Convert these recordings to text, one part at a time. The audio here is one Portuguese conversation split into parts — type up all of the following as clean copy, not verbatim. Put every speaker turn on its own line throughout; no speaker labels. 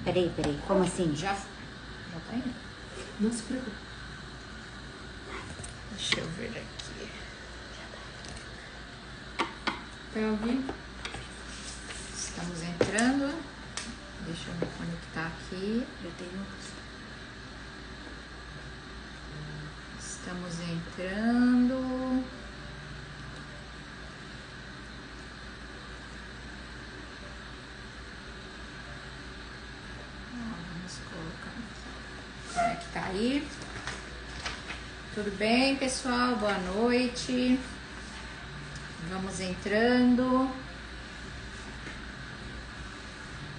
Peraí, como assim?
Já tá indo.
Não se preocupe.
Deixa eu ver aqui. Tá ouvindo? Estamos entrando. Deixa eu me conectar aqui.
Eu tenho.
Estamos entrando. Vamos colocar aqui. Conectar aí. Tudo bem, pessoal? Boa noite. Vamos entrando.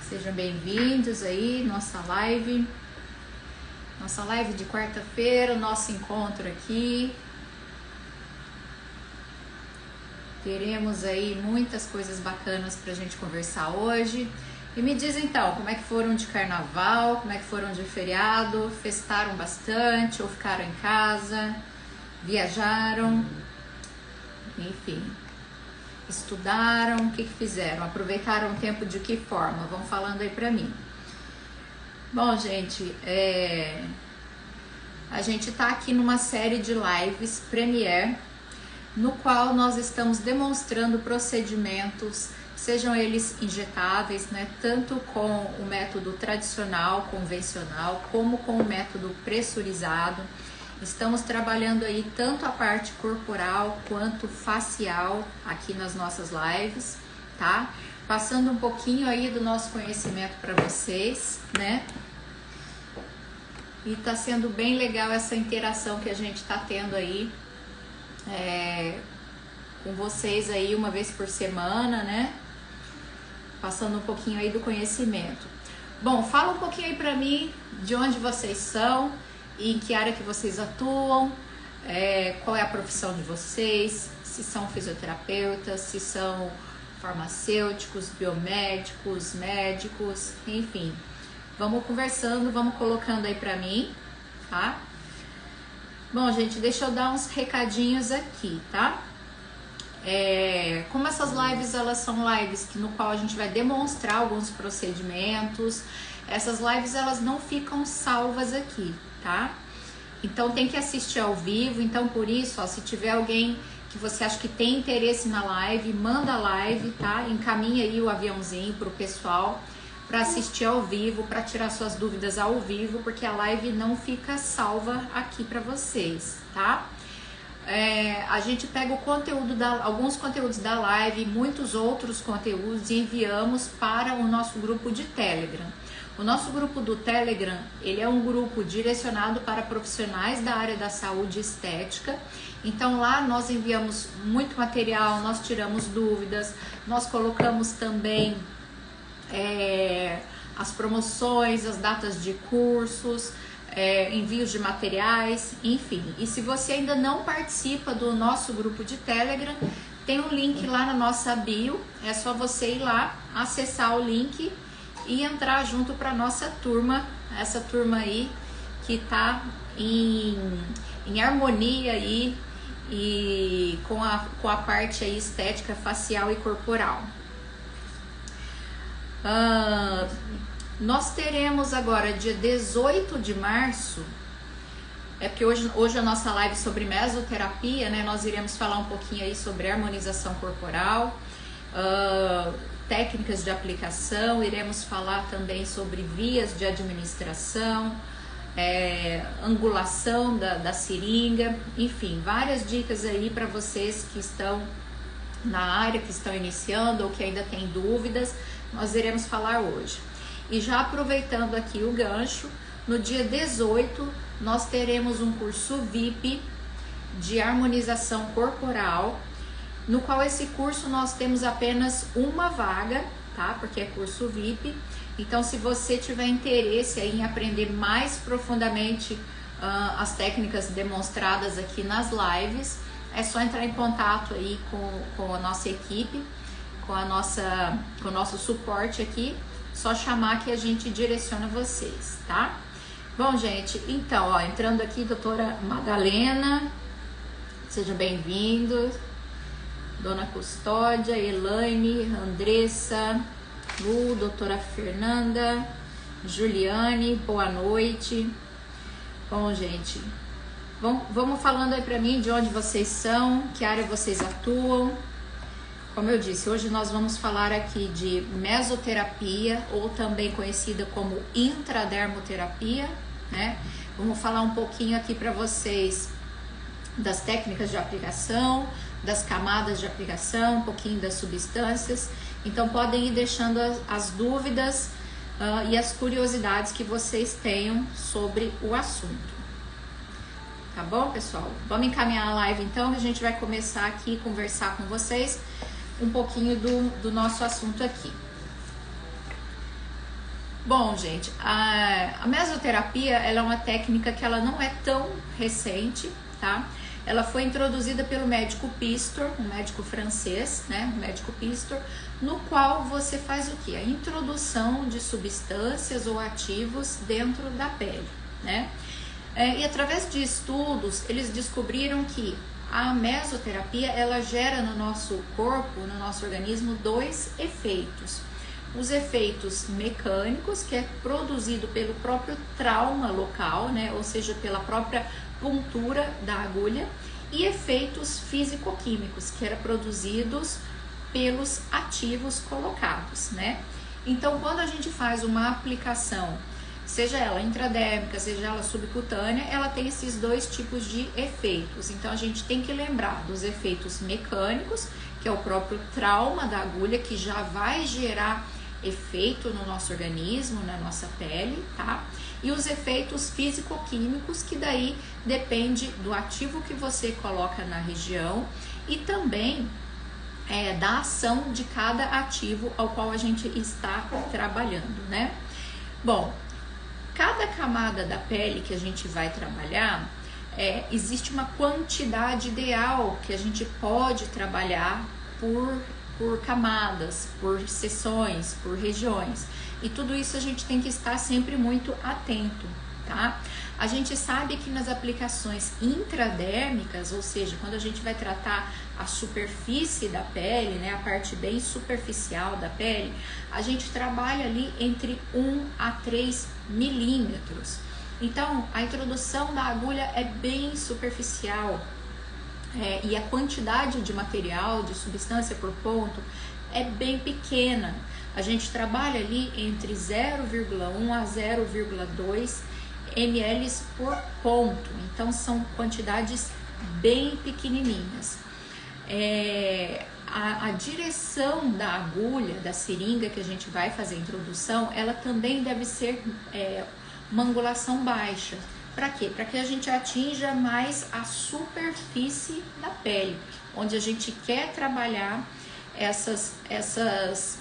Sejam bem-vindos aí, nossa live de quarta-feira, nosso encontro aqui. Teremos aí muitas coisas bacanas pra gente conversar hoje. E me diz então, como é que foram de carnaval, como é que foram de feriado, festaram bastante ou ficaram em casa, viajaram, enfim, estudaram, o que fizeram, aproveitaram o tempo de que forma? Vão falando aí pra mim. Bom, gente, a gente tá aqui numa série de lives Premiere, no qual nós estamos demonstrando procedimentos, sejam eles injetáveis, né, tanto com o método tradicional, convencional, como com o método pressurizado. Estamos trabalhando aí tanto a parte corporal quanto facial aqui nas nossas lives, tá? Passando um pouquinho aí do nosso conhecimento para vocês, né? E tá sendo bem legal essa interação que a gente tá tendo aí com vocês aí uma vez por semana, né? Passando um pouquinho aí do conhecimento. Bom, fala um pouquinho aí pra mim de onde vocês são e em que área que vocês atuam, qual é a profissão de vocês, se são fisioterapeutas, se são farmacêuticos, biomédicos, médicos, enfim. Vamos conversando, vamos colocando aí pra mim, tá? Bom, gente, deixa eu dar uns recadinhos aqui, tá? Como essas lives, elas são lives no qual a gente vai demonstrar alguns procedimentos, essas lives, elas não ficam salvas aqui, tá? Então tem que assistir ao vivo, então por isso, ó, se tiver alguém que você acha que tem interesse na live, manda a live, tá? Encaminha aí o aviãozinho pro pessoal para assistir ao vivo, para tirar suas dúvidas ao vivo, porque a live não fica salva aqui para vocês, tá? A gente pega o conteúdo alguns conteúdos da live, muitos outros conteúdos e enviamos para o nosso grupo de Telegram. O nosso grupo do Telegram, ele é um grupo direcionado para profissionais da área da saúde e estética. Então lá nós enviamos muito material, nós tiramos dúvidas, nós colocamos também as promoções, as datas de cursos, envios de materiais, enfim. E se você ainda não participa do nosso grupo de Telegram, tem um link lá na nossa bio, é só você ir lá, acessar o link e entrar junto para nossa turma, essa turma aí que tá em harmonia aí e com a parte aí estética, facial e corporal. Nós teremos agora, dia 18 de março, porque hoje a nossa live sobre mesoterapia, né? Nós iremos falar um pouquinho aí sobre harmonização corporal, técnicas de aplicação, iremos falar também sobre vias de administração, angulação da seringa, enfim, várias dicas aí para vocês que estão na área, que estão iniciando ou que ainda têm dúvidas, nós iremos falar hoje. E já aproveitando aqui o gancho, no dia 18 nós teremos um curso VIP de harmonização corporal, no qual esse curso nós temos apenas uma vaga, tá? Porque é curso VIP. Então, se você tiver interesse aí em aprender mais profundamente as técnicas demonstradas aqui nas lives, é só entrar em contato aí com a nossa equipe, com o nosso suporte aqui, só chamar que a gente direciona vocês, tá? Bom, gente, então, ó, entrando aqui, doutora Madalena, seja bem-vindo, Dona Custódia, Elaine, Andressa, Lu, doutora Fernanda, Juliane, boa noite. Bom, gente, vamos falando aí pra mim de onde vocês são, que área vocês atuam. Como eu disse, hoje nós vamos falar aqui de mesoterapia, ou também conhecida como intradermoterapia, né? Vamos falar um pouquinho aqui para vocês das técnicas de aplicação, das camadas de aplicação, um pouquinho das substâncias. Então podem ir deixando as dúvidas e as curiosidades que vocês tenham sobre o assunto. Tá bom, pessoal? Vamos encaminhar a live então, que a gente vai começar aqui a conversar com vocês um pouquinho do nosso assunto aqui. Bom, gente, a mesoterapia, ela é uma técnica que ela não é tão recente, tá? Ela foi introduzida pelo médico Pistor, um médico francês, né? O médico Pistor, no qual você faz o quê? A introdução de substâncias ou ativos dentro da pele, né? E através de estudos, eles descobriram que a mesoterapia, ela gera no nosso corpo, no nosso organismo, dois efeitos. Os efeitos mecânicos, que é produzido pelo próprio trauma local, né? Ou seja, pela própria puntura da agulha, e efeitos físico-químicos, que eram produzidos pelos ativos colocados, né? Então, quando a gente faz uma aplicação, seja ela intradérmica, seja ela subcutânea, ela tem esses dois tipos de efeitos. Então a gente tem que lembrar dos efeitos mecânicos, que é o próprio trauma da agulha, que já vai gerar efeito no nosso organismo, na nossa pele, tá? E os efeitos físico-químicos, que daí depende do ativo que você coloca na região e também da ação de cada ativo ao qual a gente está trabalhando, né? Bom, cada camada da pele que a gente vai trabalhar, existe uma quantidade ideal que a gente pode trabalhar por camadas, por seções, por regiões. E tudo isso a gente tem que estar sempre muito atento, tá? A gente sabe que nas aplicações intradérmicas, ou seja, quando a gente vai tratar a superfície da pele, né, a parte bem superficial da pele, a gente trabalha ali entre 1 a 3 milímetros. Então, a introdução da agulha é bem superficial e a quantidade de material, de substância por ponto, é bem pequena. A gente trabalha ali entre 0,1 a 0,2 ml por ponto, então são quantidades bem pequenininhas. A direção da agulha, da seringa que a gente vai fazer a introdução, ela também deve ser uma angulação baixa. Para quê? Para que a gente atinja mais a superfície da pele, onde a gente quer trabalhar essas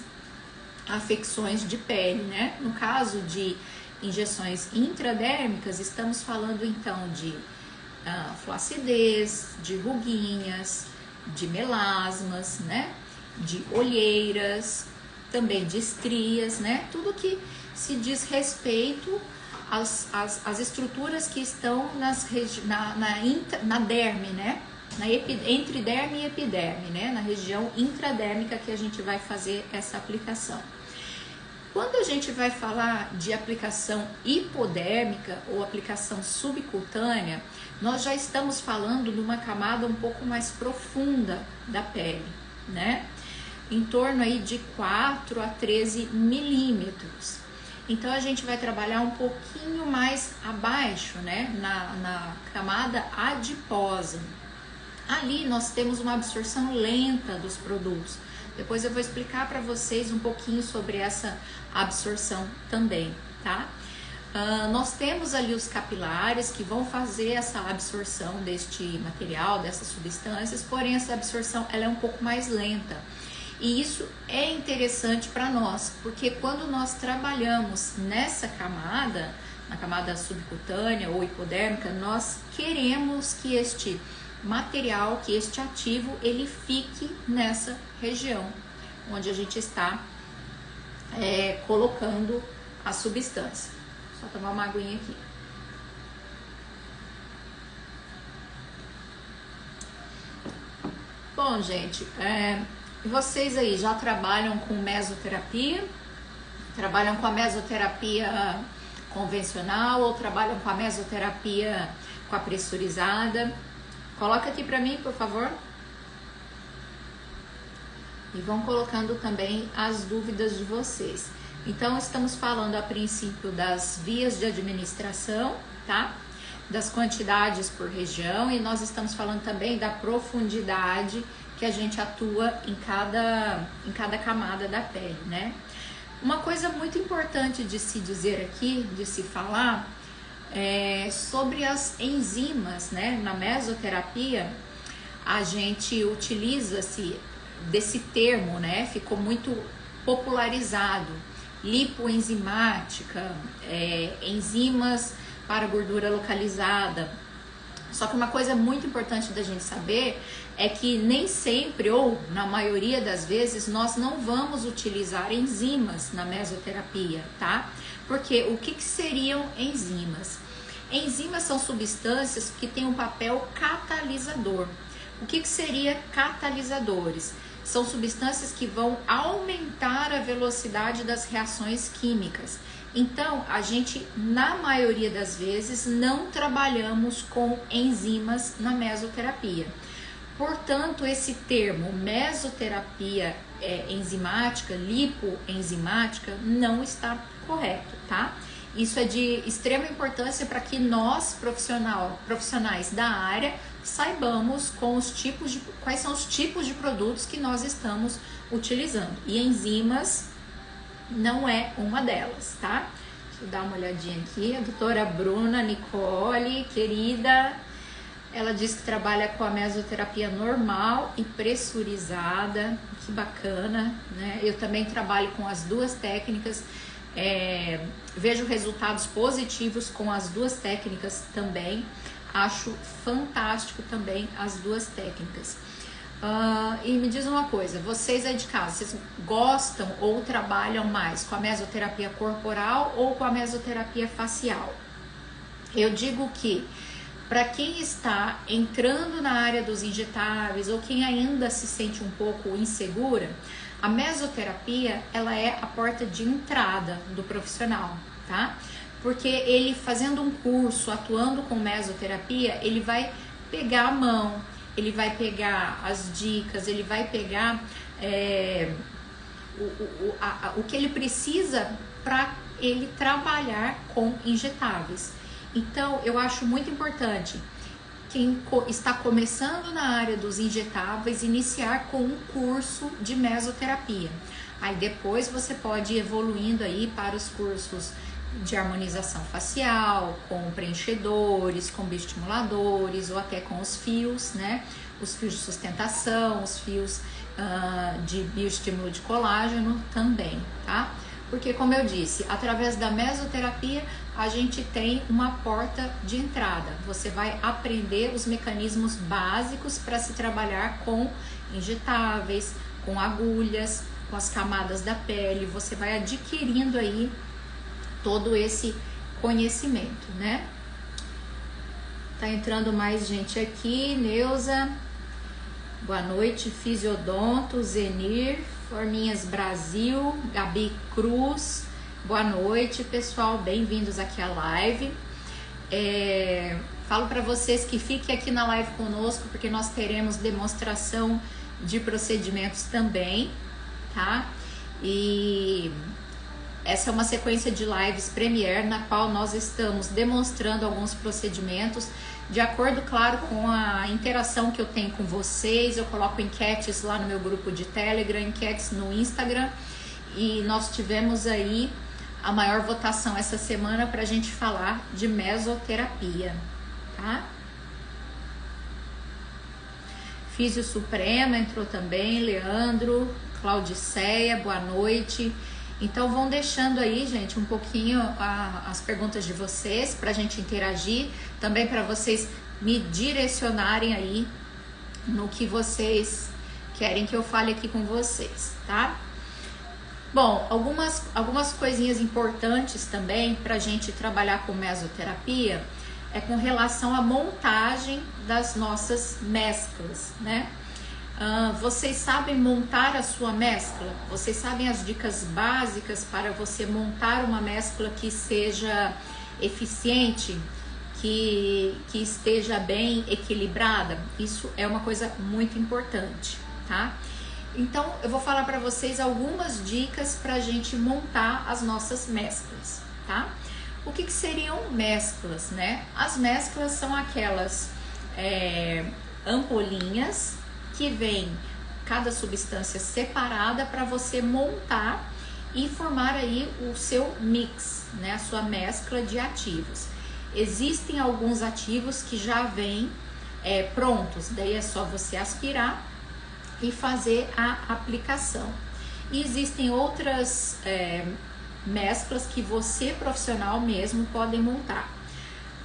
afecções de pele, né? No caso de injeções intradérmicas, estamos falando então de flacidez, de ruguinhas, de melasmas, né? De olheiras, também de estrias, né? Tudo que se diz respeito às estruturas que estão na derme, né? Entre derme e epiderme, né? Na região intradérmica que a gente vai fazer essa aplicação. Quando a gente vai falar de aplicação hipodérmica ou aplicação subcutânea, nós já estamos falando de uma camada um pouco mais profunda da pele, né? Em torno aí de 4 a 13 milímetros. Então a gente vai trabalhar um pouquinho mais abaixo, né? Na camada adiposa. Ali nós temos uma absorção lenta dos produtos. Depois eu vou explicar para vocês um pouquinho sobre essa absorção também, tá? Nós temos ali os capilares que vão fazer essa absorção deste material, dessas substâncias, porém essa absorção ela é um pouco mais lenta. E isso é interessante para nós, porque quando nós trabalhamos nessa camada, na camada subcutânea ou hipodérmica, nós queremos que este material, que este ativo, ele fique nessa região onde a gente está colocando a substância. Só tomar uma aguinha aqui. Bom, gente, vocês aí já trabalham com mesoterapia, Trabalham com a mesoterapia convencional ou trabalham com a mesoterapia com a pressurizada? Coloca aqui para mim, por favor. E vão colocando também as dúvidas de vocês. Então, estamos falando a princípio das vias de administração, tá? Das quantidades por região, e nós estamos falando também da profundidade que a gente atua em cada camada da pele, né? Uma coisa muito importante de se dizer aqui, de se falar, é sobre as enzimas, né? Na mesoterapia, a gente utiliza-se desse termo, né? Ficou muito popularizado. Lipoenzimática, enzimas para gordura localizada. Só que uma coisa muito importante da gente saber é que nem sempre, ou na maioria das vezes, nós não vamos utilizar enzimas na mesoterapia, tá? Porque o que seriam enzimas? Enzimas são substâncias que têm um papel catalisador. O que seria catalisadores? São substâncias que vão aumentar a velocidade das reações químicas. Então, a gente, na maioria das vezes, não trabalhamos com enzimas na mesoterapia. Portanto, esse termo mesoterapia enzimática, lipoenzimática, não está correto, tá? Isso é de extrema importância para que nós, profissionais da área, saibamos quais são os tipos de produtos que nós estamos utilizando. E enzimas não é uma delas, tá? Deixa eu dar uma olhadinha aqui. A doutora Bruna Nicole, querida, ela diz que trabalha com a mesoterapia normal e pressurizada. Que bacana, né? Eu também trabalho com as duas técnicas. Vejo resultados positivos com as duas técnicas também. Acho fantástico também as duas técnicas. E me diz uma coisa, vocês aí de casa, vocês gostam ou trabalham mais com a mesoterapia corporal ou com a mesoterapia facial? Eu digo que para quem está entrando na área dos injetáveis ou quem ainda se sente um pouco insegura, a mesoterapia ela é a porta de entrada do profissional, tá? Porque ele fazendo um curso, atuando com mesoterapia, ele vai pegar a mão, ele vai pegar as dicas, ele vai pegar o que ele precisa para ele trabalhar com injetáveis. Então, eu acho muito importante quem está começando na área dos injetáveis iniciar com um curso de mesoterapia. Aí depois você pode ir evoluindo aí para os cursos de harmonização facial, com preenchedores, com bioestimuladores ou até com os fios, né? Os fios de sustentação, os fios de bioestímulo de colágeno também, tá? Porque, como eu disse, através da mesoterapia a gente tem uma porta de entrada. Você vai aprender os mecanismos básicos para se trabalhar com injetáveis, com agulhas, com as camadas da pele. Você vai adquirindo aí todo esse conhecimento, né? Tá entrando mais gente aqui. Neuza, boa noite. Fisiodonto, Zenir, Forminhas Brasil, Gabi Cruz, boa noite, pessoal. Bem-vindos aqui à live. Falo para vocês que fiquem aqui na live conosco, porque nós teremos demonstração de procedimentos também, tá? E essa é uma sequência de lives Premiere, na qual nós estamos demonstrando alguns procedimentos, de acordo, claro, com a interação que eu tenho com vocês. Eu coloco enquetes lá no meu grupo de Telegram, enquetes no Instagram, e nós tivemos aí a maior votação essa semana para a gente falar de mesoterapia, tá? Físio Suprema entrou também, Leandro, Claudiceia, boa noite. Então vão deixando aí, gente, um pouquinho as perguntas de vocês para a gente interagir, também para vocês me direcionarem aí no que vocês querem que eu fale aqui com vocês, tá? Bom, algumas coisinhas importantes também para a gente trabalhar com mesoterapia é com relação à montagem das nossas mesclas, né? Vocês sabem montar a sua mescla? Vocês sabem as dicas básicas para você montar uma mescla que seja eficiente, que esteja bem equilibrada? Isso é uma coisa muito importante, tá? Então, eu vou falar para vocês algumas dicas para a gente montar as nossas mesclas, tá? O que seriam mesclas, né? As mesclas são aquelas ampolinhas que vem cada substância separada para você montar e formar aí o seu mix, né? A sua mescla de ativos. Existem alguns ativos que já vêm prontos, daí é só você aspirar e fazer a aplicação. E existem outras mesclas que você, profissional mesmo, podem montar.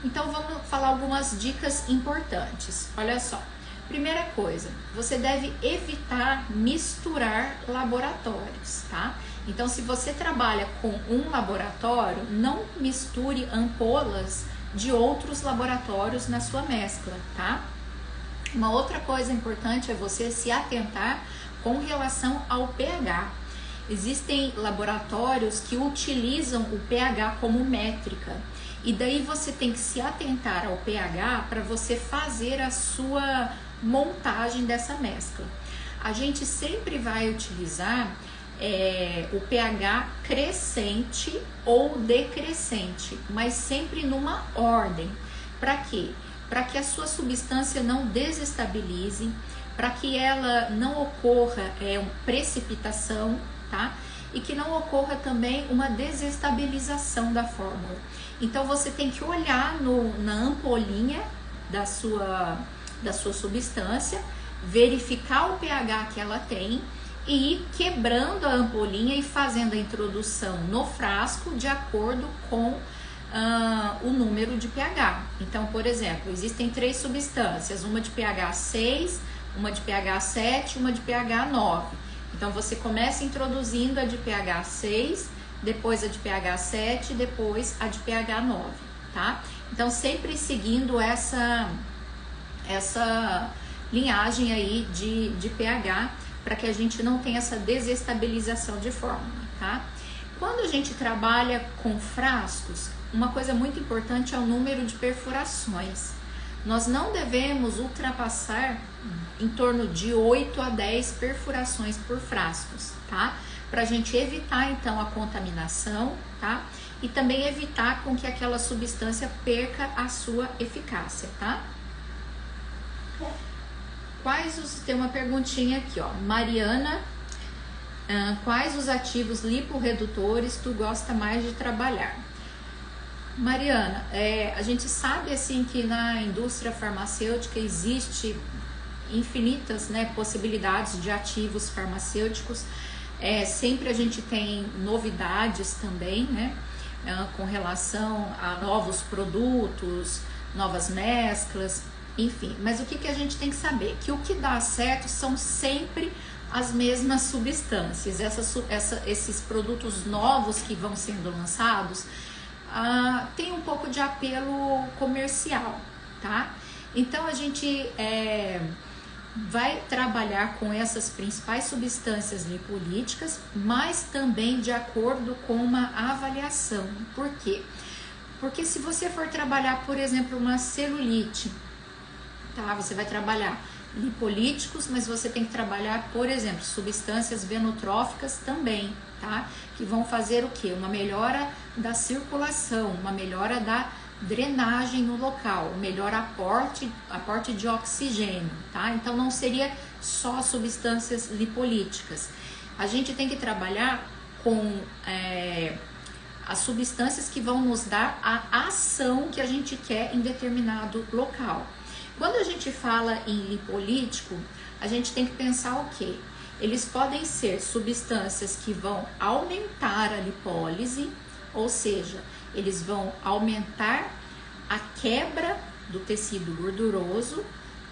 Então vamos falar algumas dicas importantes. Olha só, primeira coisa, você deve evitar misturar laboratórios, tá? Então se você trabalha com um laboratório, não misture ampolas de outros laboratórios na sua mescla, tá? Uma outra coisa importante é você se atentar com relação ao pH. Existem laboratórios que utilizam o pH como métrica e daí você tem que se atentar ao pH para você fazer a sua montagem dessa mescla. A gente sempre vai utilizar o pH crescente ou decrescente, mas sempre numa ordem. Para quê? Para que a sua substância não desestabilize, para que ela não ocorra precipitação, tá? E que não ocorra também uma desestabilização da fórmula. Então você tem que olhar na ampolinha da sua substância, verificar o pH que ela tem e ir quebrando a ampolinha e fazendo a introdução no frasco de acordo com o número de pH. Então, por exemplo, existem 3 substâncias, uma de pH 6, uma de pH 7, uma de pH 9. Então, você começa introduzindo a de pH 6, depois a de pH 7, depois a de pH 9, tá? Então, sempre seguindo essa linhagem aí de pH, para que a gente não tenha essa desestabilização de fórmula, tá? Quando a gente trabalha com frascos, uma coisa muito importante é o número de perfurações. Nós não devemos ultrapassar em torno de 8 a 10 perfurações por frascos, tá? Para a gente evitar então a contaminação, tá? E também evitar com que aquela substância perca a sua eficácia, tá? Tem uma perguntinha aqui, ó. Mariana, quais os ativos liporredutores tu gosta mais de trabalhar? Mariana, a gente sabe assim que na indústria farmacêutica existe infinitas, né, possibilidades de ativos farmacêuticos. Sempre a gente tem novidades também, né, com relação a novos produtos, novas mesclas, enfim. Mas o que a gente tem que saber? Que o que dá certo são sempre as mesmas substâncias. Esses produtos novos que vão sendo lançados tem um pouco de apelo comercial, tá? Então a gente vai trabalhar com essas principais substâncias lipolíticas, mas também de acordo com uma avaliação. Por quê? Porque se você for trabalhar, por exemplo, uma celulite, tá? Você vai trabalhar lipolíticos, mas você tem que trabalhar, por exemplo, substâncias venotróficas também, tá? Que vão fazer o quê? Uma melhora da circulação, uma melhora da drenagem no local, melhor aporte de oxigênio, tá? Então não seria só substâncias lipolíticas. A gente tem que trabalhar com as substâncias que vão nos dar a ação que a gente quer em determinado local. Quando a gente fala em lipolítico, a gente tem que pensar o quê? Eles podem ser substâncias que vão aumentar a lipólise, ou seja, eles vão aumentar a quebra do tecido gorduroso,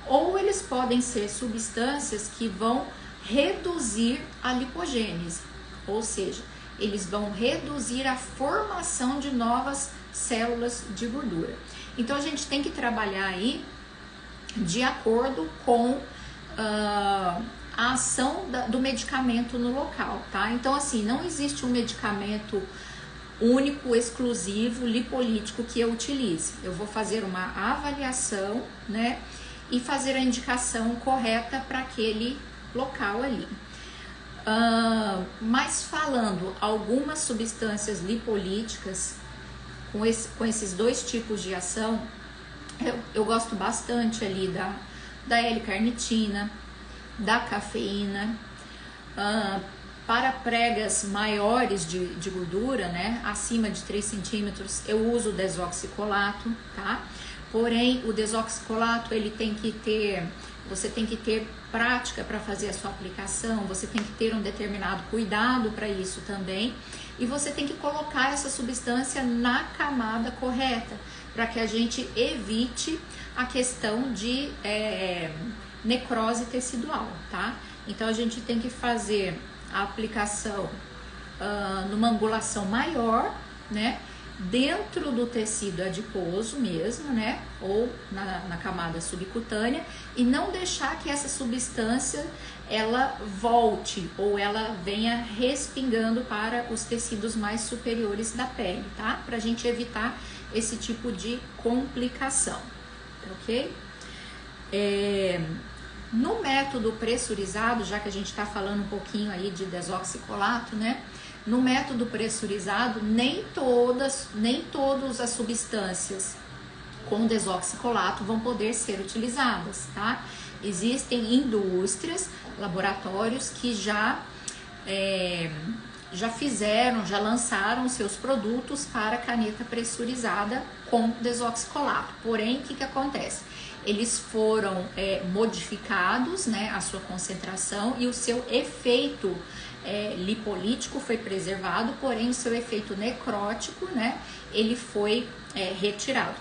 ou eles podem ser substâncias que vão reduzir a lipogênese, ou seja, eles vão reduzir a formação de novas células de gordura. Então a gente tem que trabalhar aí de acordo com a ação do medicamento no local, tá? Então, assim, não existe um medicamento único, exclusivo, lipolítico que eu utilize. Eu vou fazer uma avaliação, né? E fazer a indicação correta para aquele local ali. Mas falando algumas substâncias lipolíticas com esses dois tipos de ação, eu gosto bastante ali da L-carnitina, da cafeína. Para pregas maiores de gordura, né, acima de 3 centímetros, eu uso o desoxicolato, tá? Porém, o desoxicolato, você tem que ter prática para fazer a sua aplicação, você tem que ter um determinado cuidado para isso também, e você tem que colocar essa substância na camada correta, para que a gente evite a questão de necrose tecidual, tá? Então, a gente tem que fazer a aplicação numa angulação maior, né? Dentro do tecido adiposo mesmo, né? Ou na camada subcutânea, e não deixar que essa substância ela volte ou ela venha respingando para os tecidos mais superiores da pele, tá? Pra gente evitar esse tipo de complicação, ok? No método pressurizado, já que a gente está falando um pouquinho aí de desoxicolato, né? No método pressurizado, nem todas as substâncias com desoxicolato vão poder ser utilizadas, tá? Existem indústrias, laboratórios que já lançaram seus produtos para caneta pressurizada com desoxicolato. Porém, o que acontece? Eles foram modificados, né, a sua concentração, e o seu efeito lipolítico foi preservado, porém o seu efeito necrótico, né, ele foi retirado.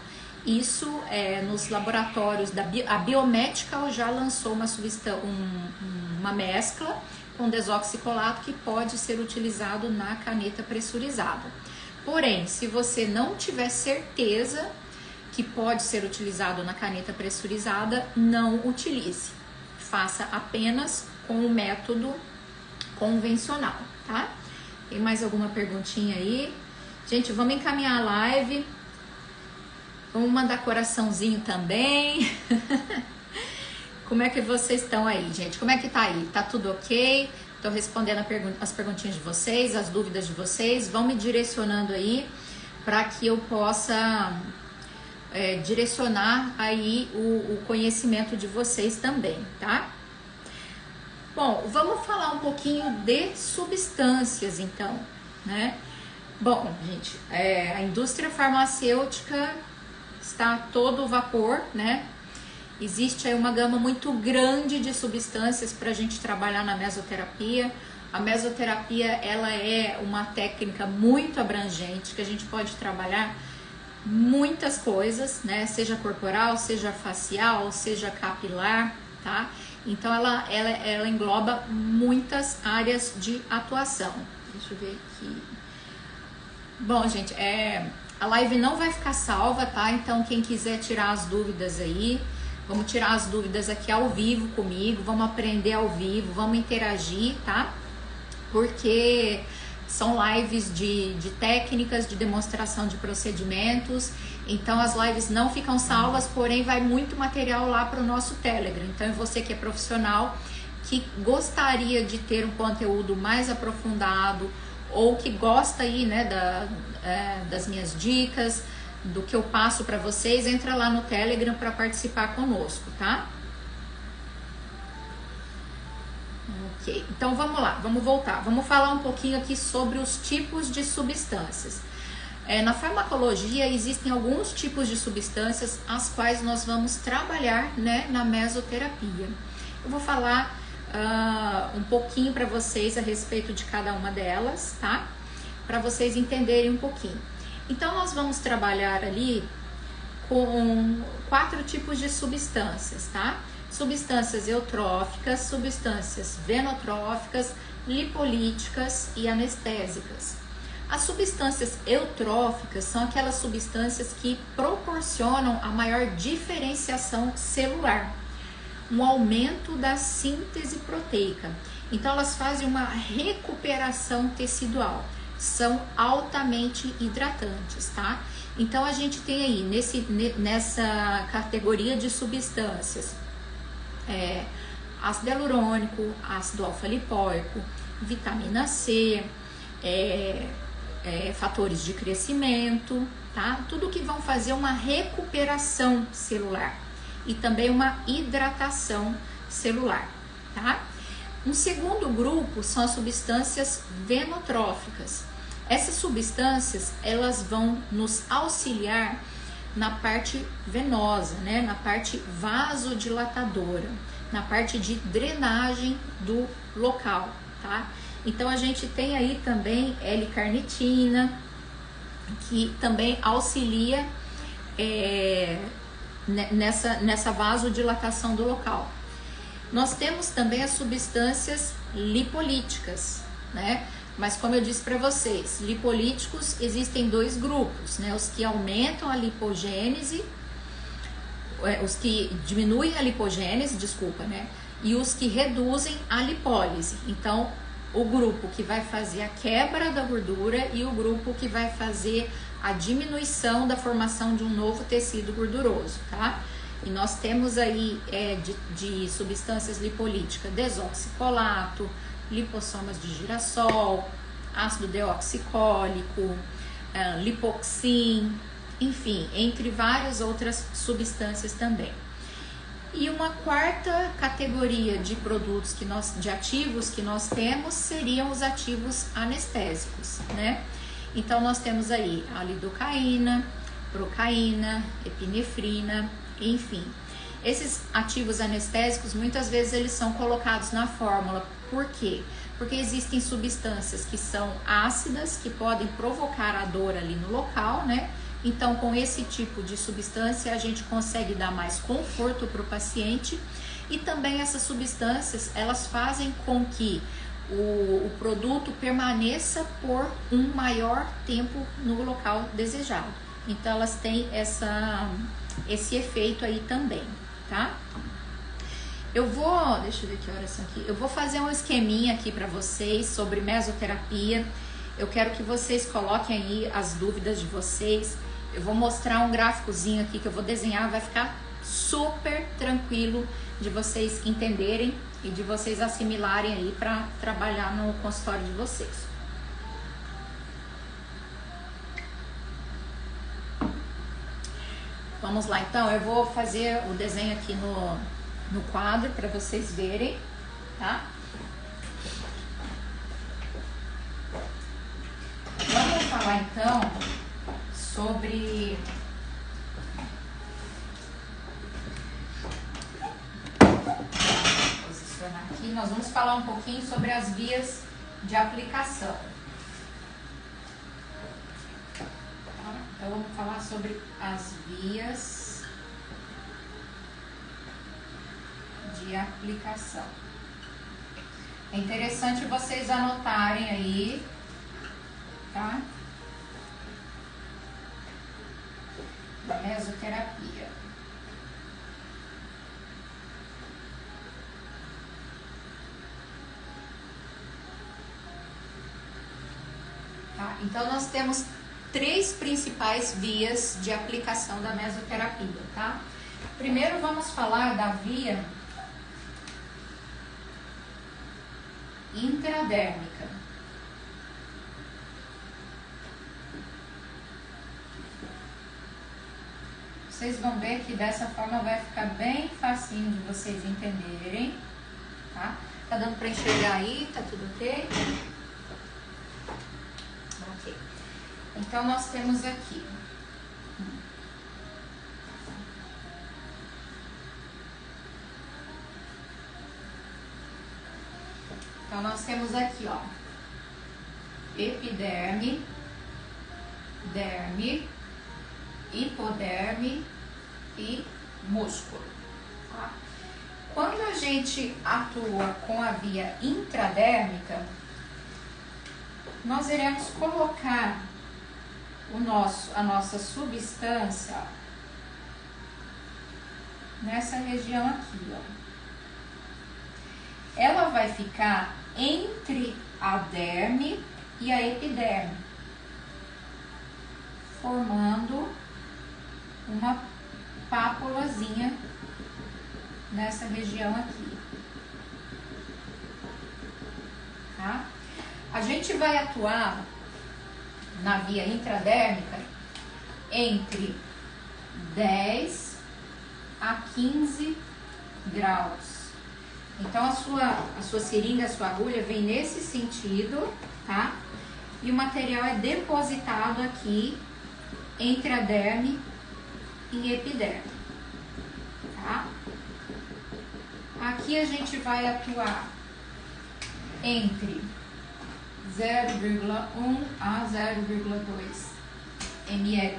Isso nos laboratórios a Biomedical já lançou uma mescla com desoxicolato que pode ser utilizado na caneta pressurizada. Porém, se você não tiver certeza que pode ser utilizado na caneta pressurizada, não utilize. Faça apenas com o método convencional, tá? Tem mais alguma perguntinha aí? Gente, vamos encaminhar a live. Vamos mandar coraçãozinho também. Como é que vocês estão aí, gente? Como é que tá aí? Tá tudo ok? Tô respondendo as perguntinhas de vocês, as dúvidas de vocês. Vão me direcionando aí para que eu possa direcionar aí o conhecimento de vocês também, tá? Bom, vamos falar um pouquinho de substâncias, então, né? Bom, gente, a indústria farmacêutica está a todo vapor, né? Existe aí uma gama muito grande de substâncias para a gente trabalhar na mesoterapia. A mesoterapia, ela é uma técnica muito abrangente, que a gente pode trabalhar muitas coisas, né? Seja corporal, seja facial, seja capilar, tá? Então, ela engloba muitas áreas de atuação. Deixa eu ver aqui. Bom, gente, a live não vai ficar salva, tá? Então, quem quiser tirar as dúvidas aí, vamos tirar as dúvidas aqui ao vivo comigo, vamos aprender ao vivo, vamos interagir, tá? Porque são lives de técnicas, de demonstração de procedimentos, então as lives não ficam salvas, porém vai muito material lá para o nosso Telegram. Então, você que é profissional, que gostaria de ter um conteúdo mais aprofundado, ou que gosta aí, né, das minhas dicas, do que eu passo para vocês, entra lá no Telegram para participar conosco, tá? Ok, então vamos lá, vamos voltar. Vamos falar um pouquinho aqui sobre os tipos de substâncias. Na farmacologia existem alguns tipos de substâncias as quais nós vamos trabalhar, né, na mesoterapia. Eu vou falar um pouquinho para vocês a respeito de cada uma delas, tá? Para vocês entenderem um pouquinho. Então, nós vamos trabalhar ali com 4 tipos de substâncias, tá? Substâncias eutróficas, substâncias venotróficas, lipolíticas e anestésicas. As substâncias eutróficas são aquelas substâncias que proporcionam a maior diferenciação celular. um aumento da síntese proteica. Então elas fazem uma recuperação tecidual, são altamente hidratantes, tá? Então a gente tem aí nessa categoria de substâncias ácido hialurônico, ácido alfa-lipoico, vitamina C, fatores de crescimento, tá? Tudo que vão fazer uma recuperação celular e também uma hidratação celular, tá? Um segundo grupo são as substâncias venotróficas. Essas substâncias, elas vão nos auxiliar na parte venosa, né? Na parte vasodilatadora, na parte de drenagem do local, tá? Então a gente tem aí também L-carnitina, que também auxilia nessa vasodilatação do local. Nós temos também as substâncias lipolíticas, né? Mas como eu disse para vocês, lipolíticos existem dois grupos, né? Os que aumentam a lipogênese, os que diminuem a lipogênese, desculpa, né? E os que reduzem a lipólise. Então, o grupo que vai fazer a quebra da gordura e o grupo que vai fazer a diminuição da formação de um novo tecido gorduroso, tá? E nós temos aí de substâncias lipolíticas desoxicolato, lipossomas de girassol, ácido deoxicólico, lipoxin, enfim, entre várias outras substâncias também. E uma quarta categoria de produtos de ativos que nós temos seriam os ativos anestésicos, né? Então nós temos aí a lidocaína, procaína, epinefrina, enfim. Esses ativos anestésicos, muitas vezes eles são colocados na fórmula. Por quê? Porque existem substâncias que são ácidas, que podem provocar a dor ali no local, né? Então, com esse tipo de substância, a gente consegue dar mais conforto para o paciente. E também essas substâncias, elas fazem com que o produto permaneça por um maior tempo no local desejado. Então, elas têm esse efeito aí também, tá? Deixa eu ver que horas são aqui. Eu vou fazer um esqueminha aqui para vocês sobre mesoterapia. Eu quero que vocês coloquem aí as dúvidas de vocês. Eu vou mostrar um gráficozinho aqui que eu vou desenhar, vai ficar super tranquilo de vocês entenderem e de vocês assimilarem aí para trabalhar no consultório de vocês. Vamos lá, então, eu vou fazer o desenho aqui no quadro para vocês verem, tá? Vamos falar, então, sobre posicionar aqui, nós vamos falar um pouquinho sobre as vias de aplicação. Então vamos falar sobre as vias de aplicação. É interessante vocês anotarem aí, tá? Mesoterapia. Tá? Então nós temos três principais vias de aplicação da mesoterapia, tá? Primeiro vamos falar da via intradérmica. Vocês vão ver que dessa forma vai ficar bem facinho de vocês entenderem, tá? Tá dando para enxergar aí? Tá tudo ok? Ok. Então, nós temos aqui ó, epiderme, derme, hipoderme e músculo. Tá? Quando a gente atua com a via intradérmica, nós iremos colocar a nossa substância nessa região aqui, ó. ela vai ficar entre a derme e a epiderme, formando uma pápulazinha nessa região aqui, tá? A gente vai atuar na via intradérmica entre 10 a 15 graus. Então a sua seringa, a sua agulha vem nesse sentido, tá? E o material é depositado aqui entre a derme e epiderme, tá? Aqui a gente vai atuar entre 0,1 a 0,2 ml,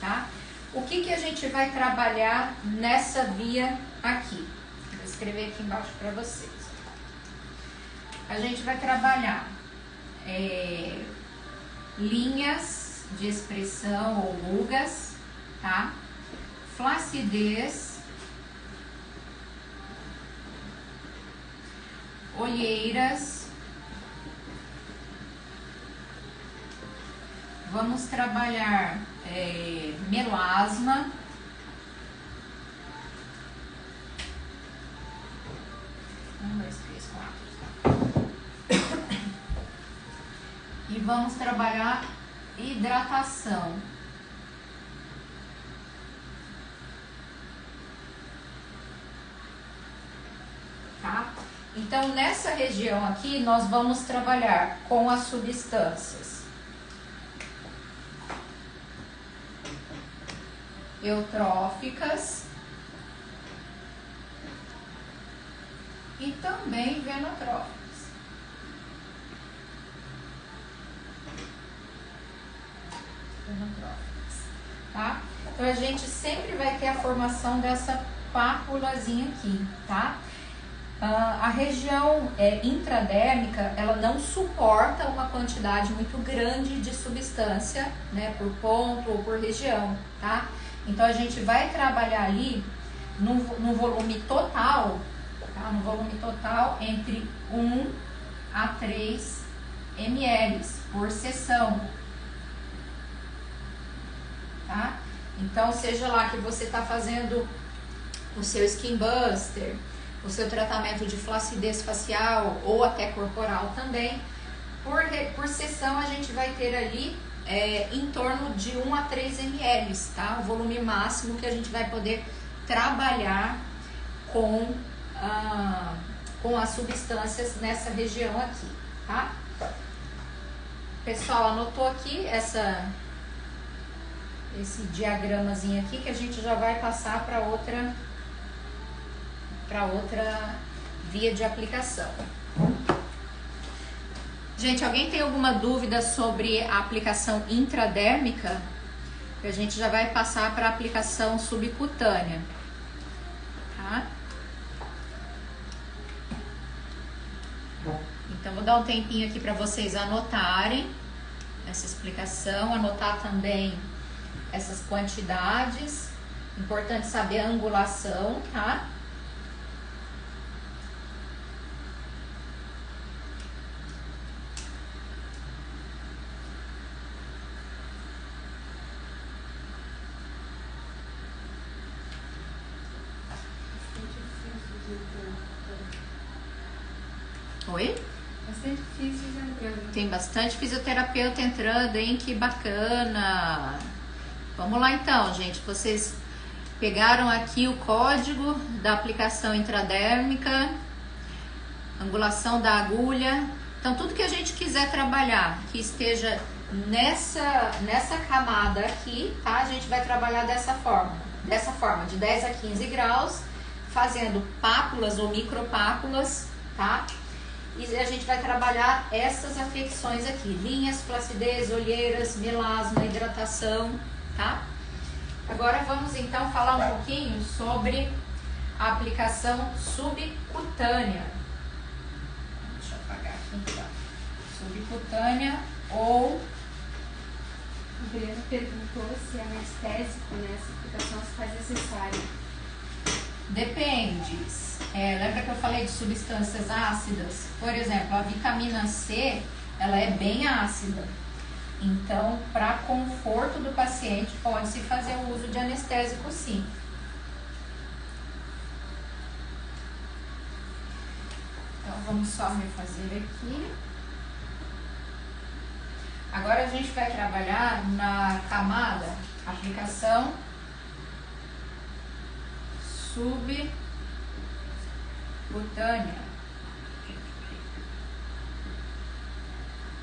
tá? O que a gente vai trabalhar nessa via aqui? Vou escrever aqui embaixo para vocês. A gente vai trabalhar linhas de expressão ou rugas, tá? Flacidez, olheiras. Vamos trabalhar melasma. E vamos trabalhar hidratação. Tá? Então, nessa região aqui, nós vamos trabalhar com as substâncias eutróficas e também venotróficas. Tá? Então a gente sempre vai ter a formação dessa pápulazinha aqui, tá? A região intradérmica, ela não suporta uma quantidade muito grande de substância, né, por ponto ou por região, tá? Então a gente vai trabalhar ali no volume total, tá? No volume total entre 1 a 3 ml por sessão, tá? Então, seja lá que você está fazendo o seu Skin Buster, o seu tratamento de flacidez facial ou até corporal também, por sessão a gente vai ter ali em torno de 1 a 3 ml, tá? O volume máximo que a gente vai poder trabalhar com as substâncias nessa região aqui, tá? Pessoal, anotou aqui esse diagramazinho aqui que a gente já vai passar para outra via de aplicação. Gente, alguém tem alguma dúvida sobre a aplicação intradérmica? A gente já vai passar para a aplicação subcutânea, tá? Então, vou dar um tempinho aqui para vocês anotarem essa explicação, anotar também essas quantidades. Importante saber a angulação, tá? Oi?
Bastante físicos entrando.
Tem bastante fisioterapeuta entrando, hein? Que bacana! Vamos lá então, gente. Vocês pegaram aqui o código da aplicação intradérmica, angulação da agulha. Então, tudo que a gente quiser trabalhar, que esteja nessa camada aqui, tá? A gente vai trabalhar dessa forma, de 10 a 15 graus, fazendo pápulas ou micropápulas, tá? E a gente vai trabalhar essas afecções aqui, linhas, flacidez, olheiras, melasma, hidratação, tá? Agora vamos então falar um pouquinho sobre a aplicação subcutânea. Deixa eu apagar aqui então. Subcutânea ou...
A Adriana perguntou se é anestésico, né? Essa aplicação se faz necessária.
Depende. Lembra que eu falei de substâncias ácidas? Por exemplo, a vitamina C, ela é bem ácida. Então, para conforto do paciente, pode-se fazer o uso de anestésico, sim. Então, vamos só refazer aqui. Agora a gente vai trabalhar na camada aplicação subcutânea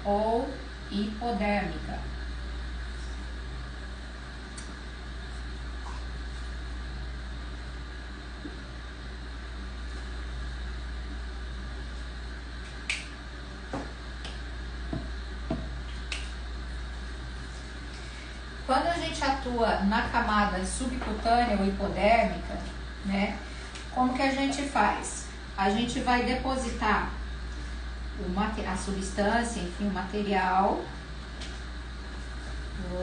ou hipodérmica. Quando a gente atua na camada subcutânea ou hipodérmica, né, como que a gente faz? A gente vai depositar a substância, enfim, o material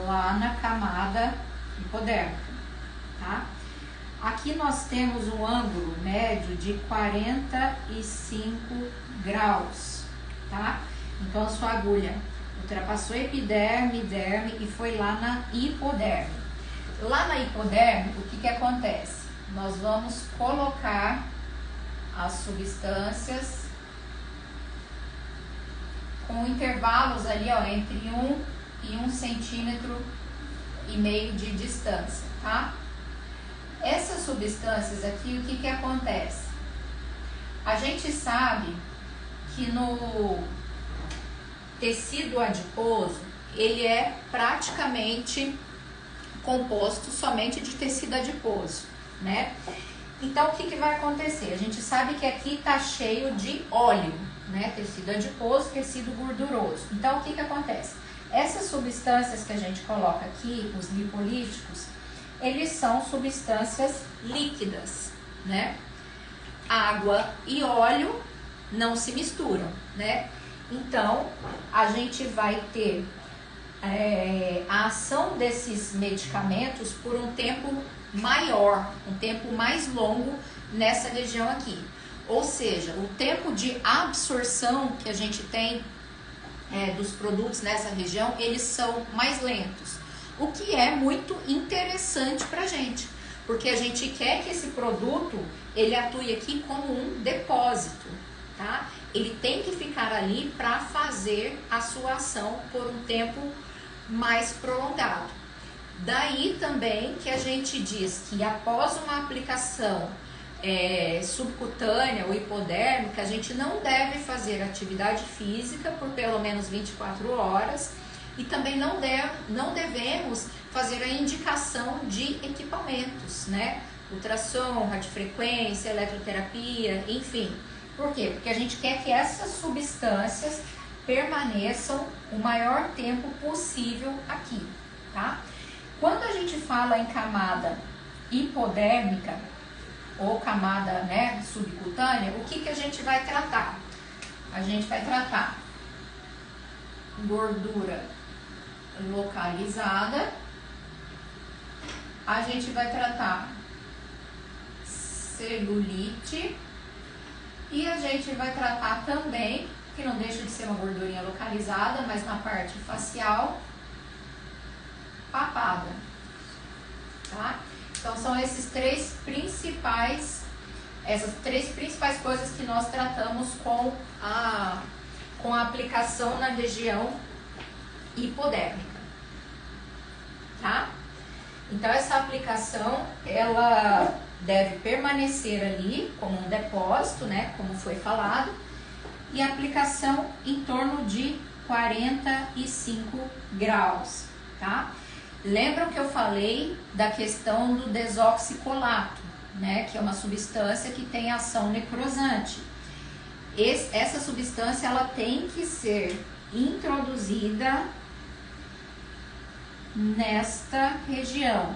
lá na camada hipodérmica, tá? Aqui nós temos um ângulo médio de 45 graus, tá? Então a sua agulha ultrapassou epiderme, derme e foi lá na hipoderme. Lá na hipoderme, o que que acontece? Nós vamos colocar as substâncias com intervalos ali, ó, entre 1 e 1,5 centímetro de distância, tá? Essas substâncias aqui, o que que acontece? A gente sabe que no tecido adiposo, ele é praticamente composto somente de tecido adiposo, né? Então, o que que vai acontecer? A gente sabe que aqui tá cheio de óleo, né? Tecido adiposo, tecido gorduroso. Então, o que que acontece? Essas substâncias que a gente coloca aqui, os lipolíticos, eles são substâncias líquidas, né? Água e óleo não se misturam, né? Então, a gente vai ter a ação desses medicamentos por um tempo maior, um tempo mais longo nessa região aqui. Ou seja, o tempo de absorção que a gente tem dos produtos nessa região, eles são mais lentos. O que é muito interessante pra gente, porque a gente quer que esse produto, ele atue aqui como um depósito, tá? Ele tem que ficar ali para fazer a sua ação por um tempo mais prolongado. Daí também que a gente diz que após uma aplicação subcutânea ou hipodérmica, a gente não deve fazer atividade física por pelo menos 24 horas e também não devemos fazer a indicação de equipamentos, né? Ultrassom, radiofrequência, eletroterapia, enfim. Por quê? Porque a gente quer que essas substâncias permaneçam o maior tempo possível aqui, tá? Quando a gente fala em camada hipodérmica ou camada, né, subcutânea, o que que a gente vai tratar? A gente vai tratar gordura localizada, a gente vai tratar celulite e a gente vai tratar também, que não deixa de ser uma gordurinha localizada, mas na parte facial, papada, tá? Então são essas três principais coisas que nós tratamos com a aplicação na região hipodérmica, tá? Então essa aplicação, ela deve permanecer ali como um depósito, né, como foi falado, e a aplicação em torno de 45 graus, tá? Lembram que eu falei da questão do desoxicolato, né, que é uma substância que tem ação necrosante. Essa substância, ela tem que ser introduzida nesta região.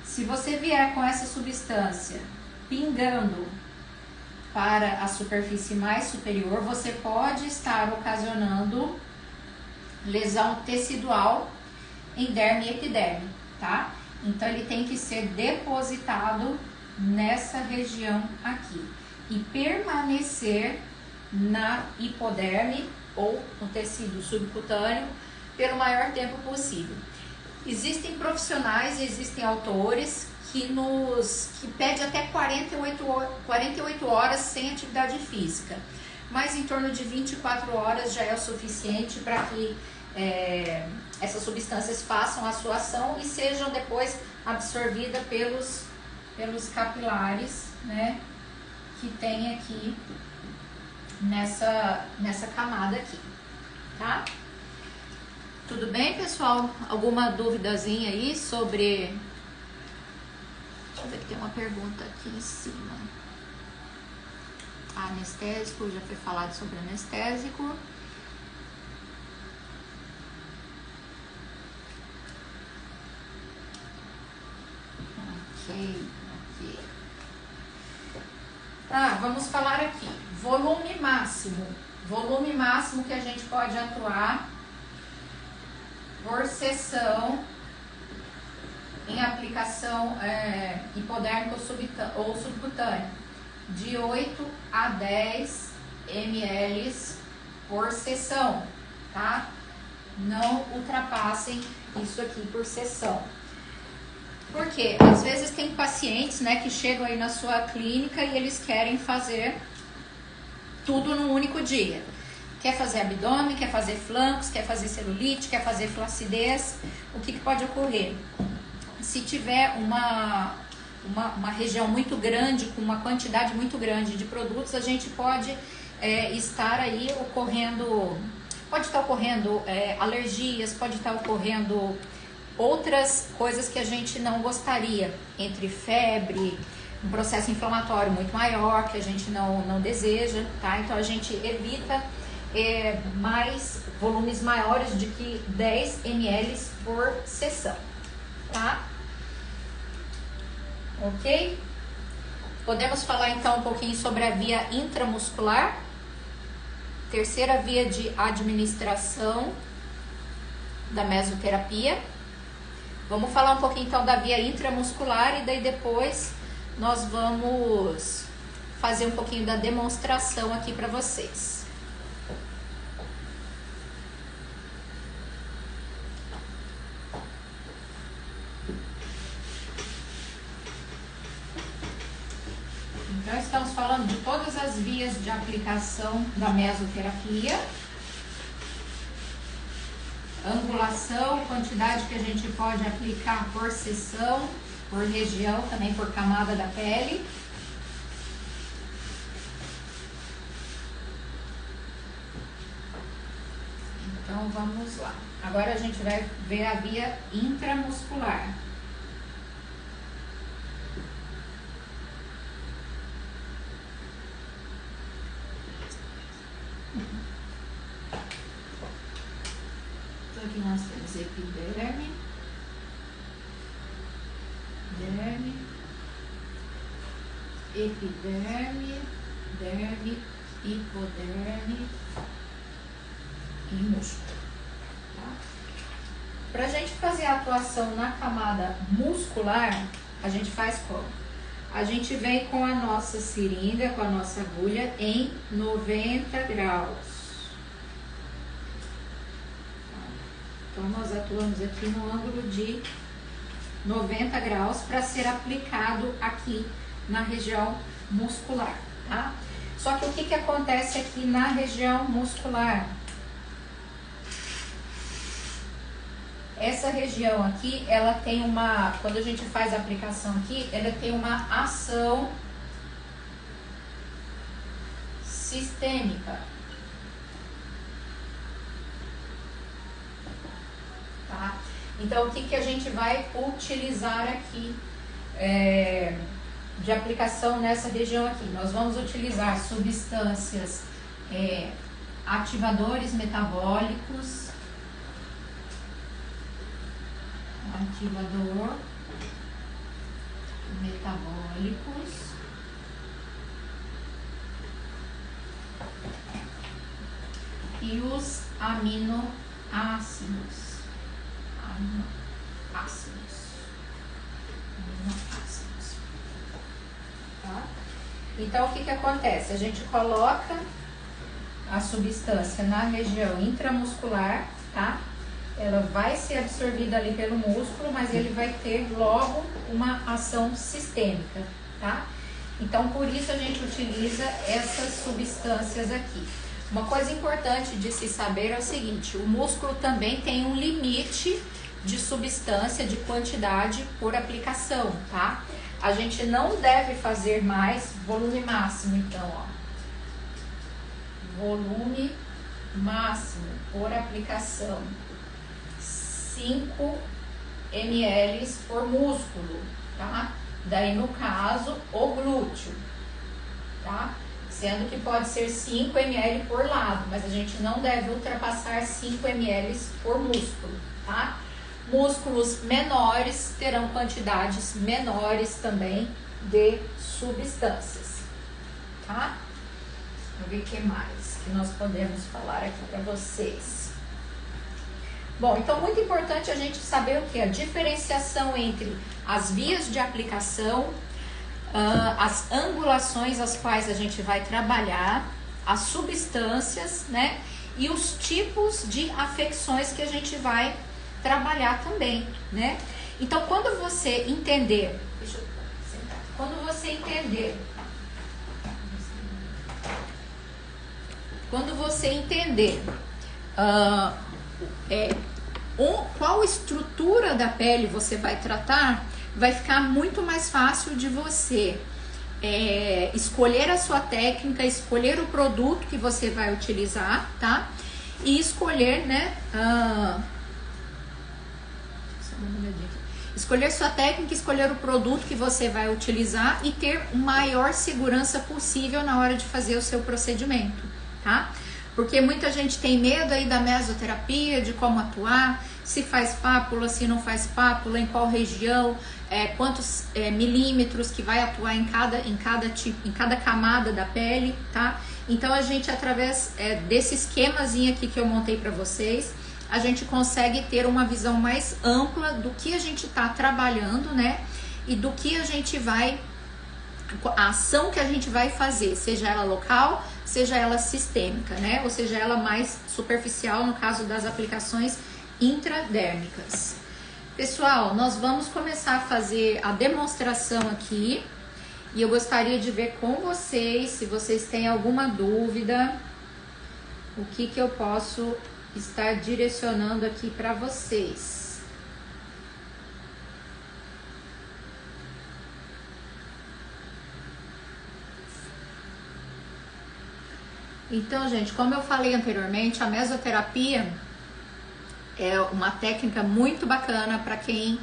Se você vier com essa substância pingando para a superfície mais superior, você pode estar ocasionando lesão tecidual em derme e epiderme, tá? Então ele tem que ser depositado nessa região aqui e permanecer na hipoderme ou no tecido subcutâneo pelo maior tempo possível. Existem profissionais, existem autores que pede até 48 horas sem atividade física, mas em torno de 24 horas já é o suficiente para que essas substâncias façam a sua ação e sejam depois absorvidas pelos capilares, né, que tem aqui nessa camada aqui, tá? Tudo bem, pessoal? Alguma duvidazinha aí sobre... Deixa eu ver que tem uma pergunta aqui em cima. Anestésico, já foi falado sobre anestésico. Ok. Vamos falar aqui. Volume máximo. Volume máximo que a gente pode atuar por sessão em aplicação hipodérmica ou subcutânea, de 8 a 10 ml por sessão, tá? Não ultrapassem isso aqui por sessão. Porque às vezes tem pacientes, né, que chegam aí na sua clínica e eles querem fazer tudo num único dia. Quer fazer abdômen, quer fazer flancos, quer fazer celulite, quer fazer flacidez. O que pode ocorrer? Se tiver uma região muito grande, com uma quantidade muito grande de produtos, a gente pode estar aí pode estar ocorrendo alergias, pode estar ocorrendo outras coisas que a gente não gostaria, entre febre, um processo inflamatório muito maior que a gente não deseja, tá? Então a gente evita mais volumes maiores de que 10 ml por sessão, tá? Ok? Podemos falar então um pouquinho sobre a via intramuscular, terceira via de administração da mesoterapia. Vamos falar um pouquinho então da via intramuscular e daí depois nós vamos fazer um pouquinho da demonstração aqui para vocês. Então estamos falando de todas as vias de aplicação da mesoterapia. Angulação, quantidade que a gente pode aplicar por sessão, por região, também por camada da pele. Então vamos lá. Agora a gente vai ver a via intramuscular. Aqui nós temos epiderme, derme, epiderme, derme, hipoderme e músculo. Tá? Para a gente fazer a atuação na camada muscular, a gente faz como? A gente vem com a nossa seringa, com a nossa agulha em 90 graus. Então, nós atuamos aqui no ângulo de 90 graus para ser aplicado aqui na região muscular, tá? Só que o que acontece aqui na região muscular? Essa região aqui, ela tem quando a gente faz a aplicação aqui, ela tem uma ação sistêmica. Tá? Então, o que a gente vai utilizar aqui de aplicação nessa região aqui? Nós vamos utilizar substâncias ativadores metabólicos, e os aminoácidos. tá? Então, o que acontece? A gente coloca a substância na região intramuscular, tá? Ela vai ser absorvida ali pelo músculo, mas ele vai ter logo uma ação sistêmica, tá? Então, por isso a gente utiliza essas substâncias aqui. Uma coisa importante de se saber é o seguinte: o músculo também tem um limite de substância, de quantidade por aplicação, tá? A gente não deve fazer mais volume máximo, então, ó. Volume máximo por aplicação, 5 ml por músculo, tá? Daí, no caso, o glúteo, tá? Sendo que pode ser 5 ml por lado, mas a gente não deve ultrapassar 5 ml por músculo, tá? Músculos menores terão quantidades menores também de substâncias, tá? Vamos ver o que mais que nós podemos falar aqui para vocês. Bom, então muito importante a gente saber o que? A diferenciação entre as vias de aplicação, as angulações às quais a gente vai trabalhar, as substâncias, né? E os tipos de afecções que a gente vai trabalhar também, né? Então, quando você entender, deixa eu sentar. Quando você entender qual estrutura da pele você vai tratar, vai ficar muito mais fácil de você escolher a sua técnica, escolher o produto que você vai utilizar, tá? E escolher, né? Escolher sua técnica, escolher o produto que você vai utilizar e ter maior segurança possível na hora de fazer o seu procedimento, tá? Porque muita gente tem medo aí da mesoterapia, de como atuar, se faz pápula, se não faz pápula, em qual região, quantos milímetros que vai atuar em cada camada da pele, tá? Então a gente, através desse esquemazinho aqui que eu montei para vocês, a gente consegue ter uma visão mais ampla do que a gente está trabalhando, né? E do que a gente vai, a ação que a gente vai fazer, seja ela local, seja ela sistêmica, né? Ou seja ela mais superficial, no caso das aplicações intradérmicas. Pessoal, nós vamos começar a fazer a demonstração aqui e eu gostaria de ver com vocês, se vocês têm alguma dúvida, o que eu posso estar direcionando aqui para vocês. Então, gente, como eu falei anteriormente, a mesoterapia é uma técnica muito bacana para quem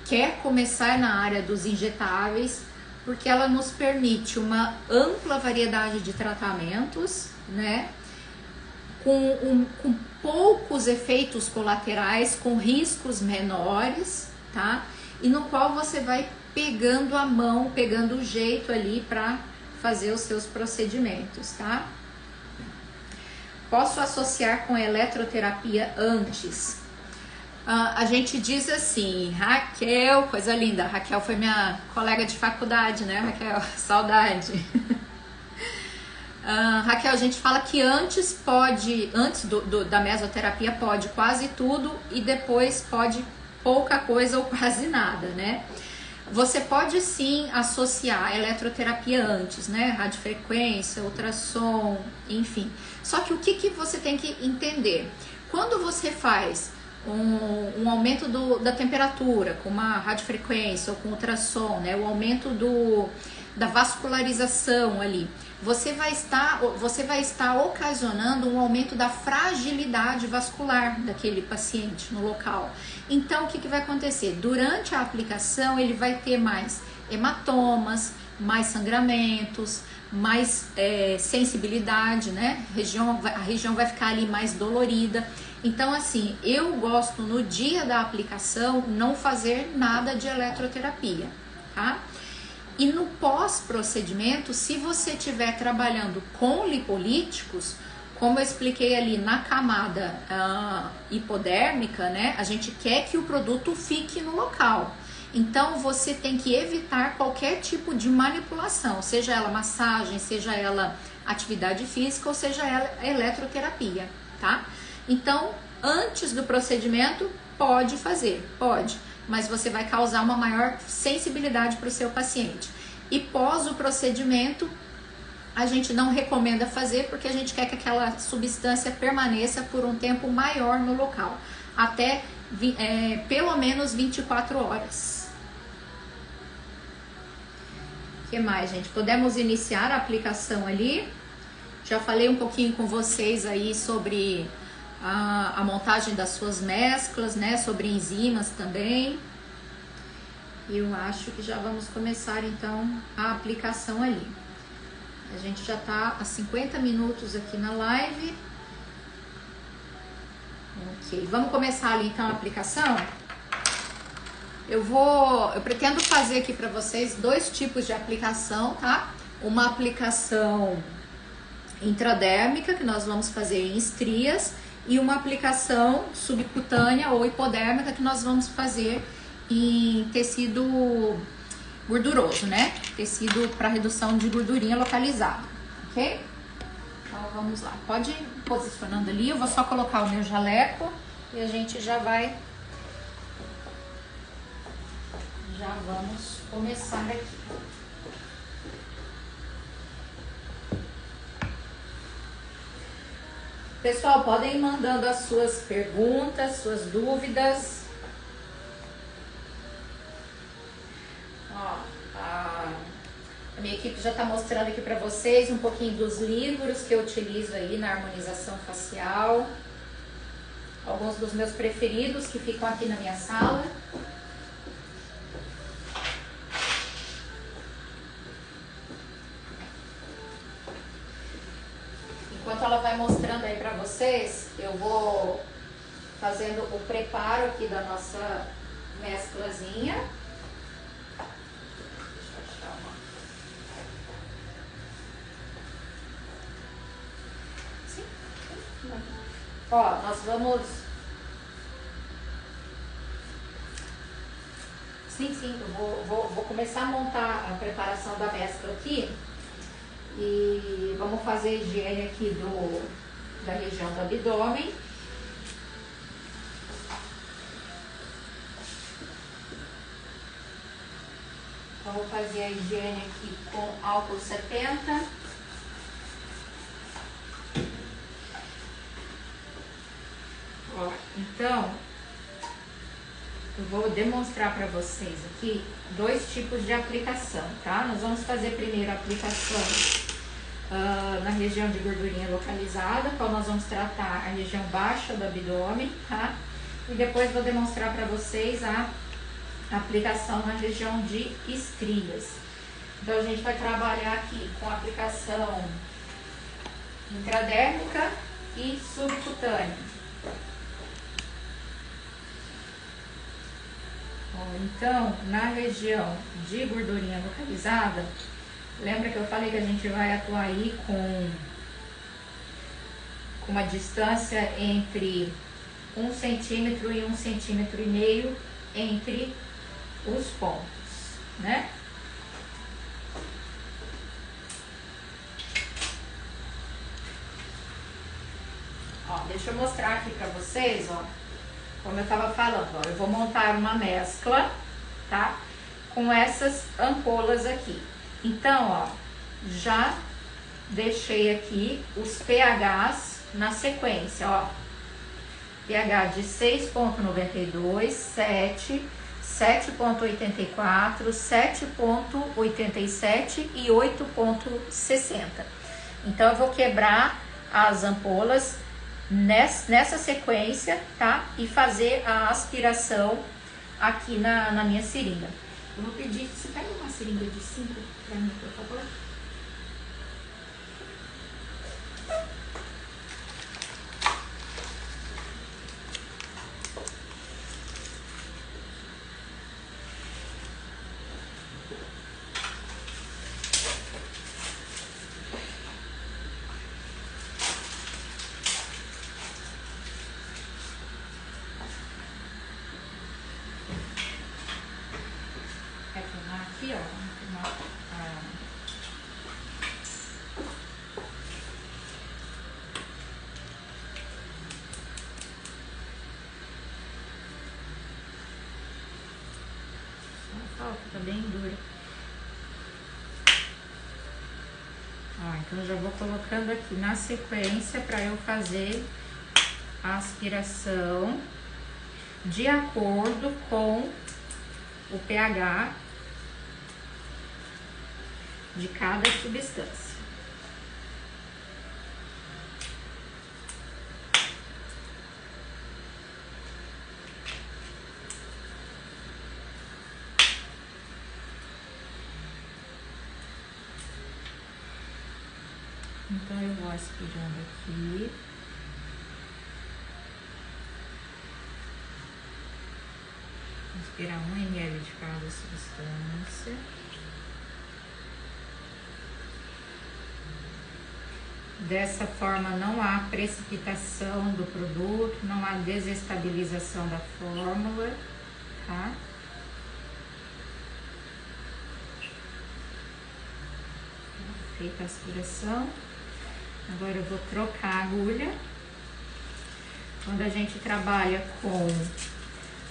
quer começar na área dos injetáveis, porque ela nos permite uma ampla variedade de tratamentos, né? Com poucos efeitos colaterais, com riscos menores, tá? E no qual você vai pegando a mão, pegando o jeito ali para fazer os seus procedimentos, tá? Posso associar com a eletroterapia antes? A gente diz assim, Raquel, coisa linda, Raquel foi minha colega de faculdade, né, Raquel? Saudade. Raquel, a gente fala que antes da mesoterapia pode quase tudo e depois pode pouca coisa ou quase nada, né? Você pode sim associar a eletroterapia antes, né? Radiofrequência, ultrassom, enfim. Só que o que você tem que entender? Quando você faz um aumento da temperatura com uma radiofrequência ou com ultrassom, né? O aumento da vascularização ali, você vai estar ocasionando um aumento da fragilidade vascular daquele paciente no local. Então, o que vai acontecer? Durante a aplicação, ele vai ter mais hematomas, mais sangramentos, mais sensibilidade, né? A região vai ficar ali mais dolorida. Então, assim, eu gosto no dia da aplicação não fazer nada de eletroterapia, tá? E no pós-procedimento, se você estiver trabalhando com lipolíticos, como eu expliquei ali na camada hipodérmica, né? A gente quer que o produto fique no local. Então você tem que evitar qualquer tipo de manipulação, seja ela massagem, seja ela atividade física ou seja ela eletroterapia, tá? Então, antes do procedimento, pode fazer, pode, mas você vai causar uma maior sensibilidade para o seu paciente. E pós o procedimento, a gente não recomenda fazer porque a gente quer que aquela substância permaneça por um tempo maior no local, até pelo menos 24 horas. O que mais, gente? Podemos iniciar a aplicação ali. Já falei um pouquinho com vocês aí sobre a montagem das suas mesclas, né? Sobre enzimas também. Eu acho que já vamos começar então a aplicação ali. A gente já tá há 50 minutos aqui na live. Ok, vamos começar ali então a aplicação. Eu pretendo fazer aqui para vocês dois tipos de aplicação, tá? Uma aplicação intradérmica, que nós vamos fazer em estrias, e uma aplicação subcutânea ou hipodérmica, que nós vamos fazer em tecido gorduroso, né? Tecido para redução de gordurinha localizada, ok? Então vamos lá, pode ir posicionando ali, eu vou só colocar o meu jaleco e a gente já vamos começar aqui. Pessoal, podem ir mandando as suas perguntas, suas dúvidas. Ó, a minha equipe já está mostrando aqui para vocês um pouquinho dos livros que eu utilizo aí na harmonização facial. Alguns dos meus preferidos que ficam aqui na minha sala. Enquanto ela vai mostrando aí para vocês, eu vou fazendo o preparo aqui da nossa mesclazinha. Deixa eu achar uma. Sim. Ó, nós vamos... Sim, eu vou começar a montar a preparação da mescla aqui. E vamos fazer higiene aqui da região do abdômen. Vamos fazer a higiene aqui com álcool 70. Ó, então, eu vou demonstrar para vocês aqui dois tipos de aplicação, tá? Nós vamos fazer primeiro a aplicação na região de gordurinha localizada, qual nós vamos tratar a região baixa do abdômen, tá? E depois vou demonstrar para vocês a aplicação na região de estrias. Então a gente vai trabalhar aqui com a aplicação intradérmica e subcutânea. Então, na região de gordurinha localizada, lembra que eu falei que a gente vai atuar aí com uma distância entre 1 centímetro e 1,5 centímetros entre os pontos, né? Ó, deixa eu mostrar aqui pra vocês, ó. Como eu tava falando, ó, eu vou montar uma mescla, tá? Com essas ampolas aqui. Então, ó, já deixei aqui os pHs na sequência, ó. pH de 6,92, 7, 7,84, 7,87 e 8,60. Então, eu vou quebrar as ampolas nessa sequência, tá? E fazer a aspiração aqui na minha seringa. Eu vou pedir, você pega uma seringa de 5 pra mim, por favor? aqui, ó. Só falta, tá bem dura. Ó, então eu já vou colocando aqui na sequência para eu fazer a aspiração de acordo com o pH de cada substância. Então eu vou aspirando aqui. Aspirar 1 ml de cada substância. Dessa forma não há precipitação do produto, não há desestabilização da fórmula, tá? Feita a aspiração. Agora eu vou trocar a agulha. Quando a gente trabalha com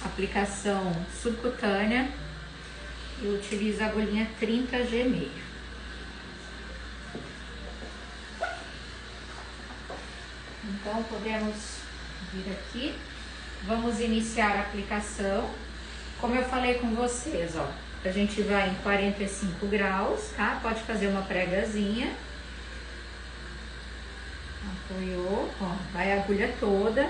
aplicação subcutânea, eu utilizo a agulhinha 30G meio. Então podemos vir aqui, vamos iniciar a aplicação. Como eu falei com vocês, ó, a gente vai em 45 graus, tá? Pode fazer uma pregazinha. Apoiou, ó, vai a agulha toda.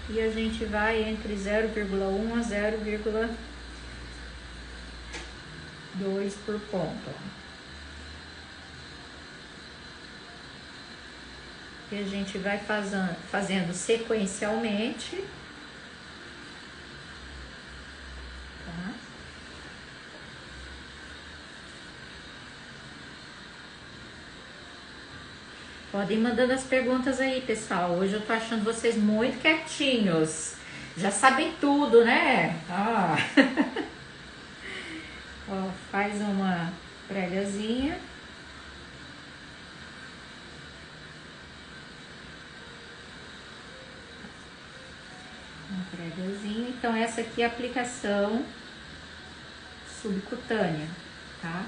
E a gente vai entre 0,1 a 0,2 por ponto, ó. E a gente vai fazendo sequencialmente, tá? Podem ir mandando as perguntas aí, pessoal. Hoje eu tô achando vocês muito quietinhos. Já sabem tudo, né? Ah. Ó, faz uma pregazinha. Uma pregazinha. Então, essa aqui é a aplicação subcutânea, tá?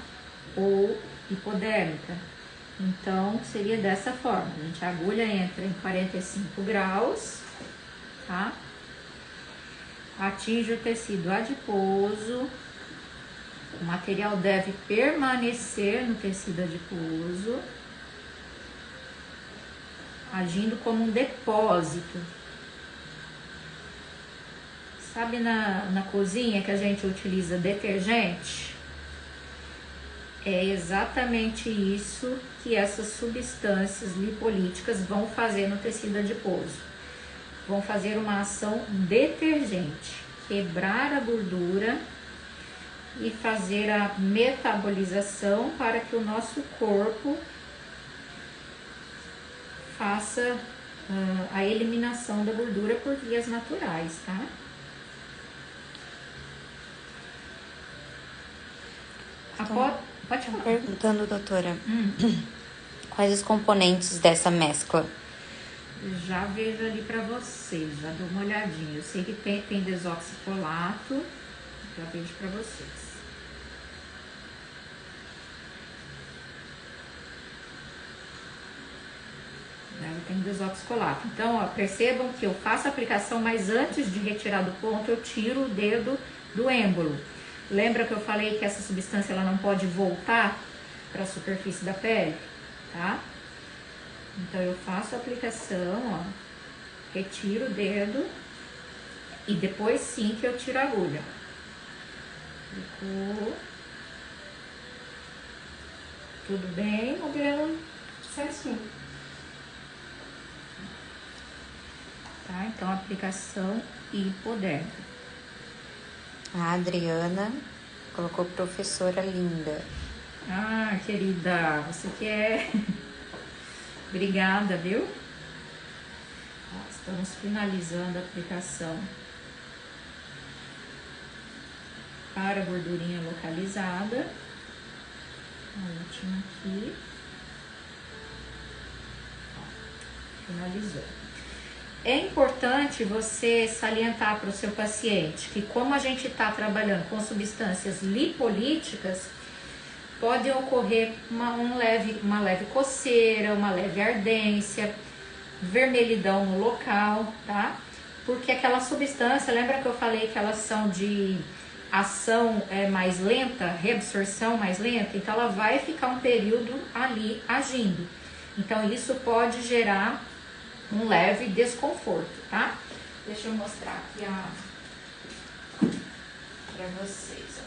Ou hipodérmica. Então, seria dessa forma. A gente, a agulha entra em 45 graus, tá? Atinge o tecido adiposo. O material deve permanecer no tecido adiposo, agindo como um depósito. Sabe na cozinha que a gente utiliza detergente? É exatamente isso que essas substâncias lipolíticas vão fazer no tecido adiposo. Vão fazer uma ação detergente, quebrar a gordura e fazer a metabolização para que o nosso corpo faça a eliminação da gordura por vias naturais, tá? Pode falar.
Perguntando, doutora, quais os componentes dessa mescla?
Já vejo ali pra vocês, já dou uma olhadinha. Eu sei que tem desoxifolato, já vejo pra vocês. Tem desoxifolato. Então, ó, percebam que eu faço a aplicação, mas antes de retirar do ponto, eu tiro o dedo do êmbolo. Lembra que eu falei que essa substância ela não pode voltar para a superfície da pele, tá? Então eu faço a aplicação, ó, retiro o dedo e depois sim que eu tiro a agulha. Ficou tudo bem, modelo?
Certinho.
Tá, então aplicação hipodérmica.
A Adriana colocou professora linda.
Ah, querida, você que é. Obrigada, viu? Estamos finalizando a aplicação. para a gordurinha localizada. A última aqui. Finalizou. É importante você salientar para o seu paciente que, como a gente está trabalhando com substâncias lipolíticas, pode ocorrer uma leve coceira, uma leve ardência, vermelhidão no local, tá? Porque aquela substância, lembra que eu falei que elas são de ação mais lenta, reabsorção mais lenta? Então ela vai ficar um período ali agindo. Então isso pode gerar um leve desconforto, tá? Deixa eu mostrar aqui para vocês.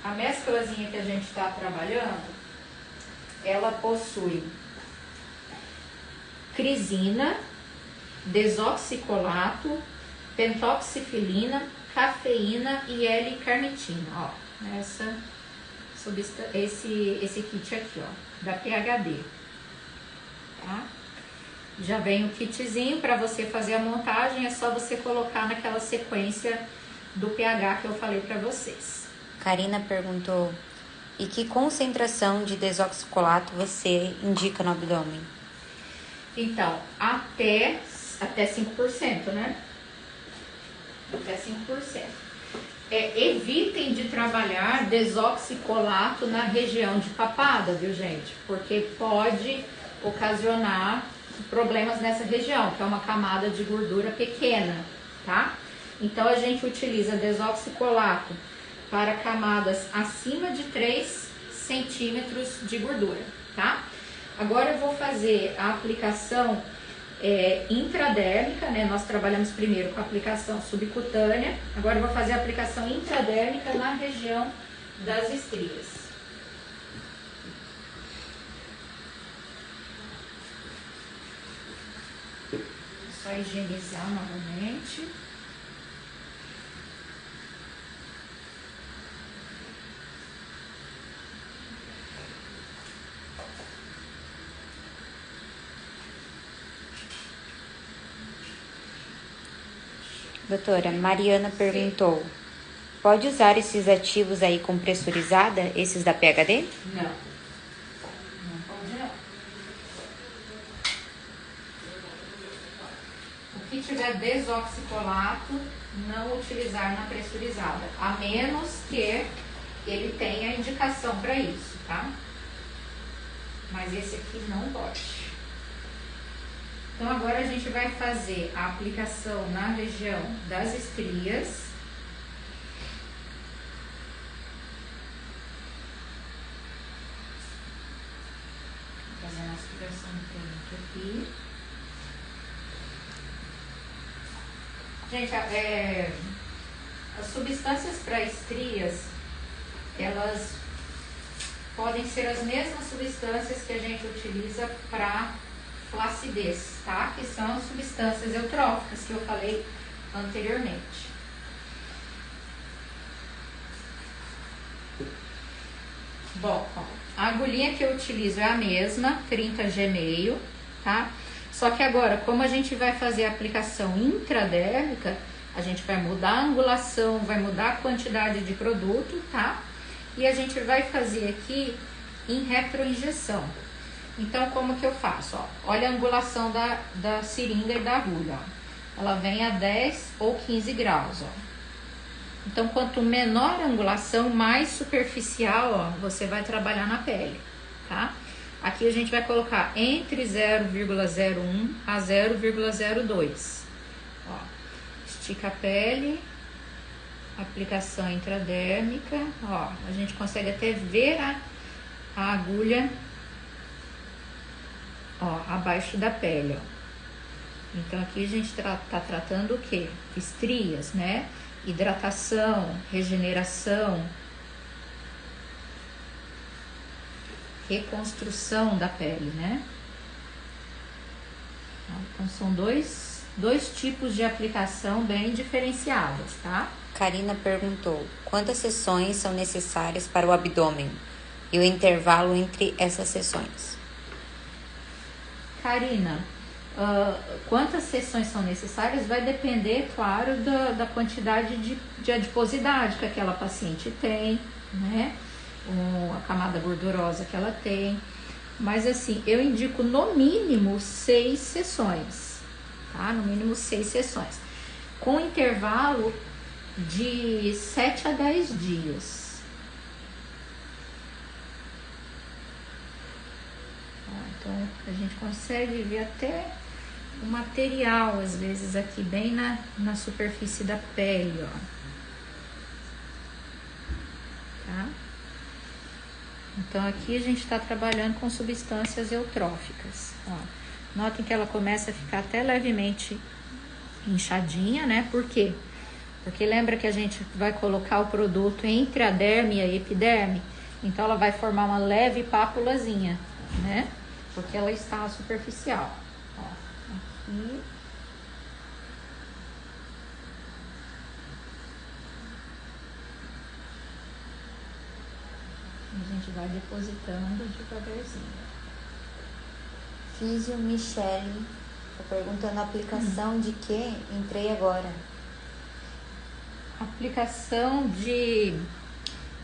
A mesclazinha que a gente está trabalhando, ela possui crisina, desoxicolato, pentoxifilina, cafeína e L-carnitina, ó. Esse kit aqui, ó, da PHD. Tá? Já vem o kitzinho para você fazer a montagem, é só você colocar naquela sequência do pH que eu falei para vocês.
Karina perguntou: e que concentração de desoxicolato você indica no abdômen?
Então, até 5%, né? Até 5%. Evitem de trabalhar desoxicolato na região de papada, viu, gente? Porque pode ocasionar problemas nessa região, que é uma camada de gordura pequena, tá? Então a gente utiliza desoxicolato para camadas acima de 3 centímetros de gordura, tá? Agora eu vou fazer a aplicação intradérmica, né? Nós trabalhamos primeiro com a aplicação subcutânea, agora eu vou fazer a aplicação intradérmica na região das estrias. Só higienizar novamente.
Doutora, Mariana perguntou: pode usar esses ativos aí com pressurizada, esses da PHD?
Não. Não pode não. O que tiver desoxicolato, não utilizar na pressurizada, a menos que ele tenha indicação para isso, tá? Mas esse aqui não pode. Então agora a gente vai fazer a aplicação na região das estrias. Fazendo a aspiração química aqui. Gente, as substâncias para estrias, elas podem ser as mesmas substâncias que a gente utiliza para flacidez, tá? Que são as substâncias eutróficas que eu falei anteriormente. Bom, ó, a agulhinha que eu utilizo é a mesma, 30G meio, tá? Só que agora, como a gente vai fazer a aplicação intradérmica, a gente vai mudar a angulação, vai mudar a quantidade de produto, tá? E a gente vai fazer aqui em retroinjeção. Então, como que eu faço? Ó, olha a angulação da seringa e da agulha. Ó. Ela vem a 10 ou 15 graus. Ó. Então, quanto menor a angulação, mais superficial, ó, você vai trabalhar na pele, tá? Aqui a gente vai colocar entre 0,01 a 0,02. Ó, estica a pele, aplicação intradérmica. Ó, a gente consegue até ver a agulha, ó, abaixo da pele, ó. Então aqui a gente tá tratando o quê? Estrias, né? Hidratação, regeneração, reconstrução da pele, né? Então são dois tipos de aplicação bem diferenciados, tá?
Karina perguntou: quantas sessões são necessárias para o abdômen e o intervalo entre essas sessões?
Karina, quantas sessões são necessárias vai depender, claro, da quantidade de adiposidade que aquela paciente tem, né? A camada gordurosa que ela tem. Mas assim, eu indico no mínimo 6 sessões, tá? No mínimo 6 sessões, com intervalo de 7 a 10 dias. Então, a gente consegue ver até o material, às vezes, aqui bem na superfície da pele, ó. Tá? Então, aqui a gente está trabalhando com substâncias eutróficas, ó. Notem que ela começa a ficar até levemente inchadinha, né? Por quê? Porque lembra que a gente vai colocar o produto entre a derme e a epiderme? Então, ela vai formar uma leve pápulazinha, né? Porque ela está superficial. Ó, aqui. A gente vai depositando devagarzinho.
Físio Michele tá perguntando a aplicação de que entrei agora.
Aplicação de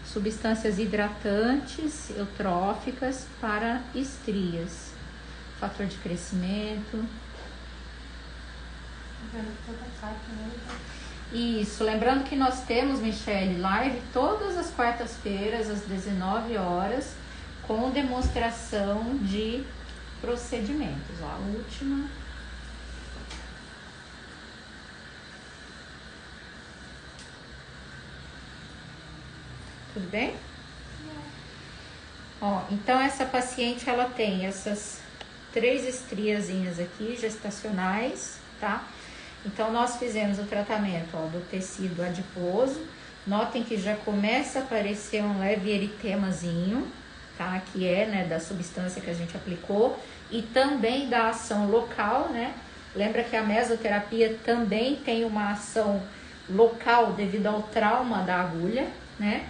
substâncias hidratantes eutróficas para estrias, fator de crescimento. Isso, lembrando que nós temos, Michele, live todas as quartas-feiras às 19 horas com demonstração de procedimentos. Ó, a última. Tudo bem? Ó, então essa paciente, ela tem essas 3 estriazinhas aqui, gestacionais, tá? Então, nós fizemos o tratamento, ó, do tecido adiposo. Notem que já começa a aparecer um leve eritemazinho, tá? Que é, né, da substância que a gente aplicou. E também da ação local, né? Lembra que a mesoterapia também tem uma ação local devido ao trauma da agulha, né?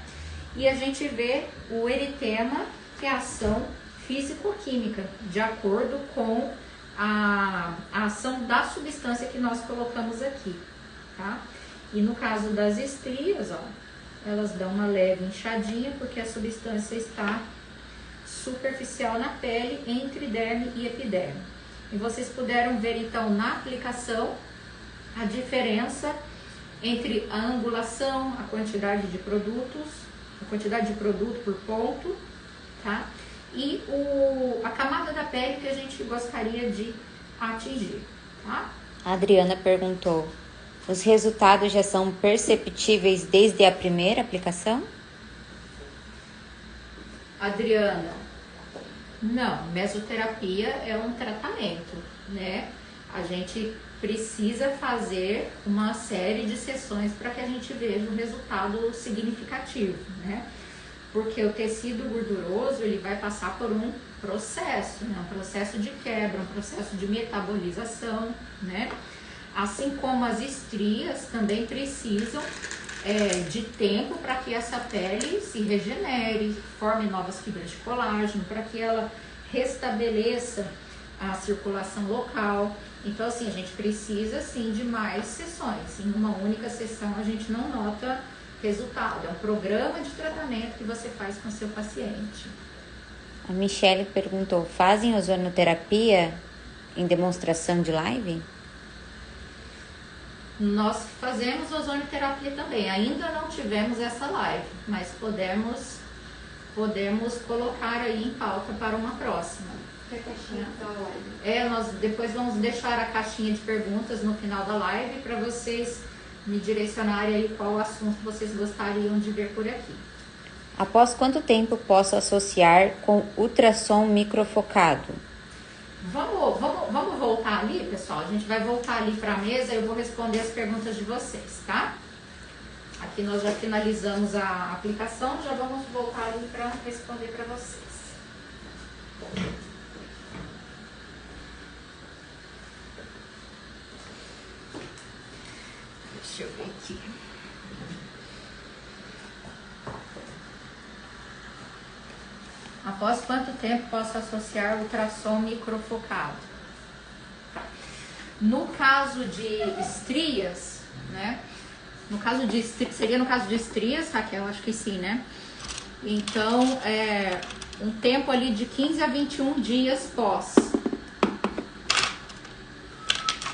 E a gente vê o eritema, que é a ação físico-química, de acordo com a ação da substância que nós colocamos aqui, tá? E no caso das estrias, ó, elas dão uma leve inchadinha porque a substância está superficial na pele, entre derme e epiderme. E vocês puderam ver então na aplicação a diferença entre a angulação, a quantidade de produtos, a quantidade de produto por ponto, tá? E a camada da pele que a gente gostaria de atingir, tá?
A Adriana perguntou: os resultados já são perceptíveis desde a primeira aplicação?
Adriana, não, mesoterapia é um tratamento, né? A gente precisa fazer uma série de sessões para que a gente veja um resultado significativo, né? Porque o tecido gorduroso, ele vai passar por um processo, né? Um processo de quebra, um processo de metabolização, né? Assim como as estrias também precisam de tempo para que essa pele se regenere, forme novas fibras de colágeno, para que ela restabeleça a circulação local. Então, assim, a gente precisa, sim, de mais sessões. Em uma única sessão, a gente não nota resultado. É um programa de tratamento que você faz com o seu paciente.
A Michele perguntou: fazem ozonoterapia em demonstração de live?
Nós fazemos ozonioterapia também. Ainda não tivemos essa live, mas podemos colocar aí em pauta para uma próxima.
A caixinha da live.
Nós depois vamos deixar a caixinha de perguntas no final da live para vocês me direcionarem aí qual assunto vocês gostariam de ver por aqui.
Após quanto tempo posso associar com ultrassom microfocado?
Vamos voltar ali, pessoal. A gente vai voltar ali para a mesa e eu vou responder as perguntas de vocês, tá? Aqui nós já finalizamos a aplicação, já vamos voltar ali para responder para vocês. Deixa eu ver aqui. Após quanto tempo posso associar ultrassom microfocado? Tá. No caso de estrias, né? No caso de seria no caso de estrias, Raquel, acho que sim, né? Então, um tempo ali de 15 a 21 dias pós.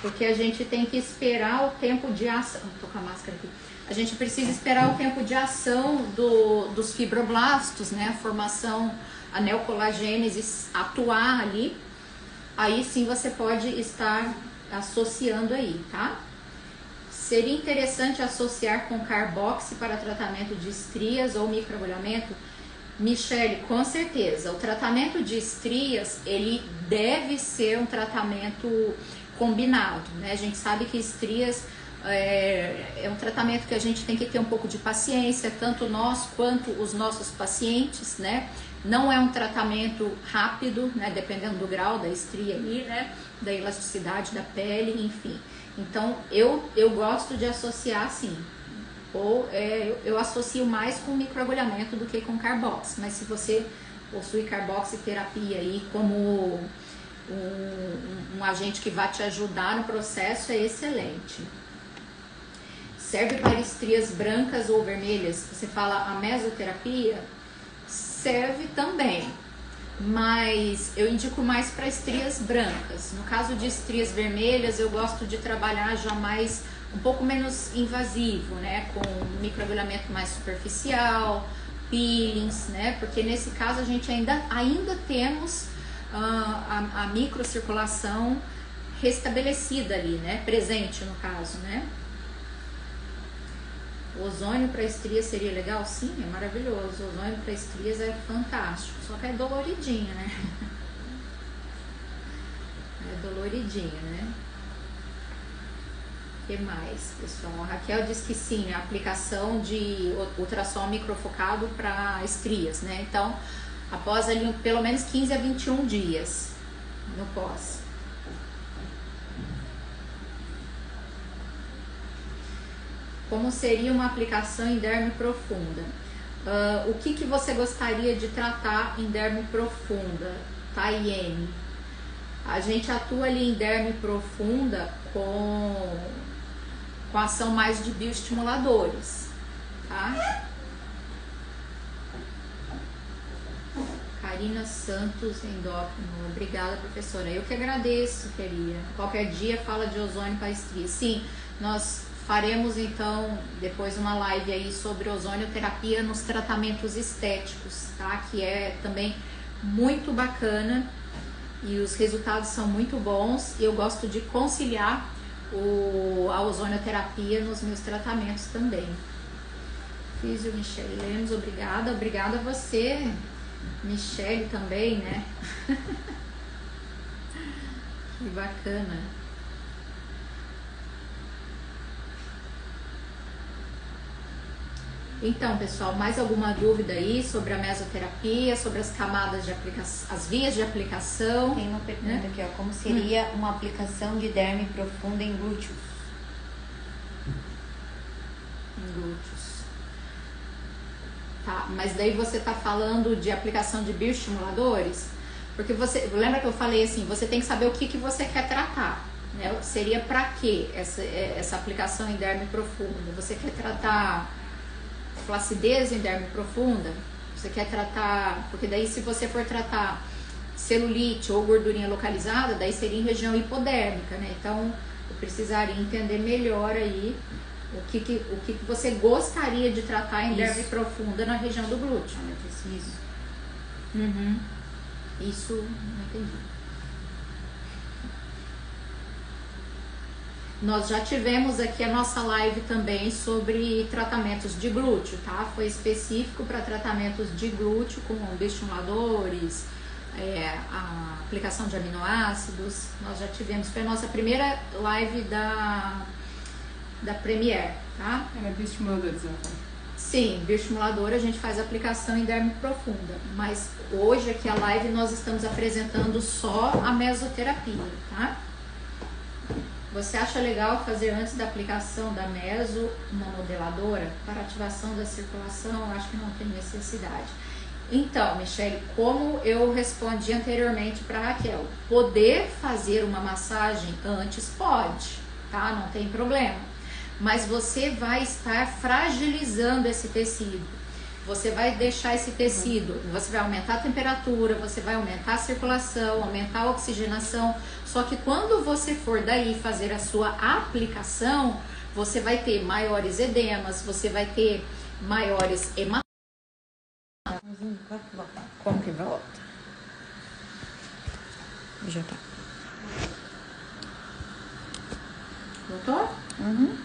Porque a gente tem que esperar o tempo de ação. Tô com a máscara aqui. A gente precisa esperar o tempo de ação dos fibroblastos, né? A formação, a neocolagênese atuar ali. Aí sim você pode estar associando aí, tá? Seria interessante associar com carboxy para tratamento de estrias ou microagulhamento? Michele, com certeza. O tratamento de estrias, ele deve ser um tratamento combinado, né? A gente sabe que estrias é um tratamento que a gente tem que ter um pouco de paciência, tanto nós quanto os nossos pacientes, né? Não é um tratamento rápido, né? Dependendo do grau da estria ali, né? Da elasticidade da pele, enfim. Então, eu gosto de associar sim. Ou eu associo mais com microagulhamento do que com carbox. Mas se você possui carboxiterapia aí como um agente que vai te ajudar no processo, é excelente. Serve para estrias brancas ou vermelhas? Você fala a mesoterapia? Serve também, mas eu indico mais para estrias brancas. No caso de estrias vermelhas, eu gosto de trabalhar já mais, um pouco menos invasivo, né? Com microagulhamento mais superficial, peelings, né? Porque nesse caso a gente ainda temos a microcirculação restabelecida ali, né? Presente no caso, né? O ozônio para estrias seria legal? Sim, é maravilhoso. O ozônio para estrias é fantástico, só que é doloridinho, né? É doloridinho, né? O que mais, pessoal? A Raquel diz que sim, a aplicação de ultrassom microfocado para estrias, né? Então, após ali pelo menos 15 a 21 dias no pós. Como seria uma aplicação em derme profunda? O que você gostaria de tratar em derme profunda? Tayene. A gente atua ali em derme profunda com ação mais de bioestimuladores, tá? Karina Santos, endócrino. Obrigada, professora. Eu que agradeço, querida. Qualquer dia fala de ozônio para estria. Sim, nós faremos então depois uma live aí sobre ozonioterapia nos tratamentos estéticos, tá? Que é também muito bacana e os resultados são muito bons. Eu gosto de conciliar a ozonioterapia nos meus tratamentos também. Físio Michele Lemos, obrigada. Obrigada a você, Michele, também, né? Que bacana. Então, pessoal, mais alguma dúvida aí sobre a mesoterapia, sobre as camadas de aplicação, as vias de aplicação?
Tem uma pergunta aqui, ó. Como seria uma aplicação de derme profunda em glúteos?
Em glúteos. Tá, mas daí você tá falando de aplicação de bioestimuladores? Porque você, lembra que eu falei assim, você tem que saber o que você quer tratar, né? Seria para quê essa aplicação em derme profunda? Você quer tratar flacidez em derme profunda? Você quer tratar, porque daí se você for tratar celulite ou gordurinha localizada, daí seria em região hipodérmica, né? Então eu precisaria entender melhor aí o que você gostaria de tratar em derme profunda na região do glúteo.
Eu preciso.
Isso, não entendi. Nós já tivemos aqui a nossa live também sobre tratamentos de glúteo, tá? Foi específico para tratamentos de glúteo com bioestimuladores, a aplicação de aminoácidos. Nós já tivemos, foi a nossa primeira live da Premier, tá?
Era bioestimuladores,
Sim, bioestimulador a gente faz aplicação em derme profunda, mas hoje aqui a live nós estamos apresentando só a mesoterapia, tá? Você acha legal fazer antes da aplicação da meso uma modeladora para ativação da circulação? Eu acho que não tem necessidade. Então, Michele, como eu respondi anteriormente para Raquel, poder fazer uma massagem antes pode, tá? Não tem problema. Mas você vai estar fragilizando esse tecido. Você vai deixar esse tecido, você vai aumentar a temperatura, você vai aumentar a circulação, aumentar a oxigenação. Só que quando você for daí fazer a sua aplicação, você vai ter maiores edemas, você vai ter maiores hematomas. Como que volta?
Já tá.
Voltou?
Uhum.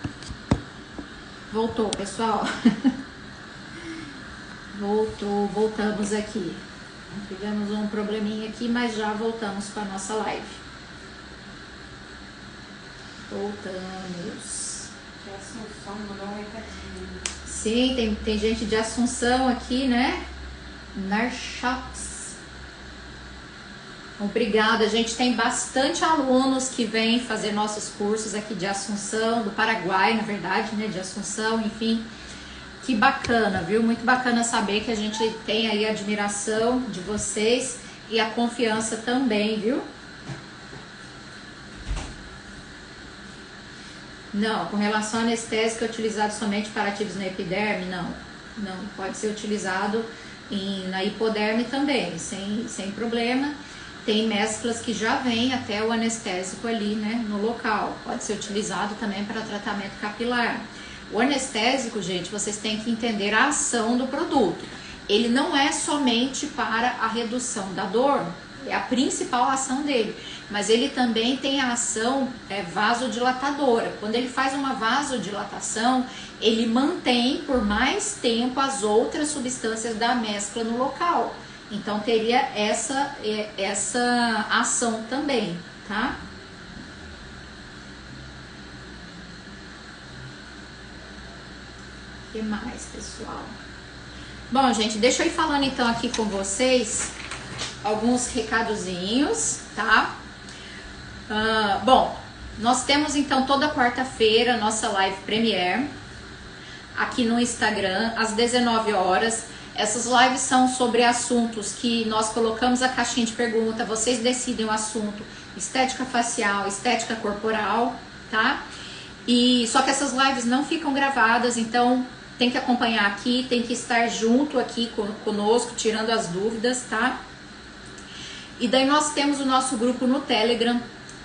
Voltou, pessoal. Voltamos aqui. Tivemos um probleminha aqui, mas já voltamos para a nossa live. Voltamos.
De Assunção, mandou um recadinho.
Sim, tem gente de Assunção aqui, né? Narchaps. Obrigada, a gente tem bastante alunos que vêm fazer nossos cursos aqui de Assunção, do Paraguai, na verdade, né? De Assunção, enfim. Que bacana, viu? Muito bacana saber que a gente tem aí a admiração de vocês e a confiança também, viu? Não, com relação ao anestésico utilizado somente para ativos na epiderme, não. Não, pode ser utilizado na hipoderme também, sem problema. Tem mesclas que já vêm até o anestésico ali, né, no local. Pode ser utilizado também para tratamento capilar. O anestésico, gente, vocês têm que entender a ação do produto. Ele não é somente para a redução da dor, é a principal ação dele, mas ele também tem a ação vasodilatadora. Quando ele faz uma vasodilatação, ele mantém por mais tempo as outras substâncias da mescla no local. Então teria essa ação também, tá? O que mais, pessoal? Bom, gente, deixa eu ir falando então aqui com vocês alguns recadozinhos, tá? Bom, nós temos então toda quarta-feira nossa live premiere aqui no Instagram às 19 horas. Essas lives são sobre assuntos que nós colocamos a caixinha de pergunta, vocês decidem o assunto: estética facial, estética corporal, tá? E só que essas lives não ficam gravadas, então tem que acompanhar aqui, tem que estar junto aqui conosco, tirando as dúvidas, tá? E daí nós temos o nosso grupo no Telegram.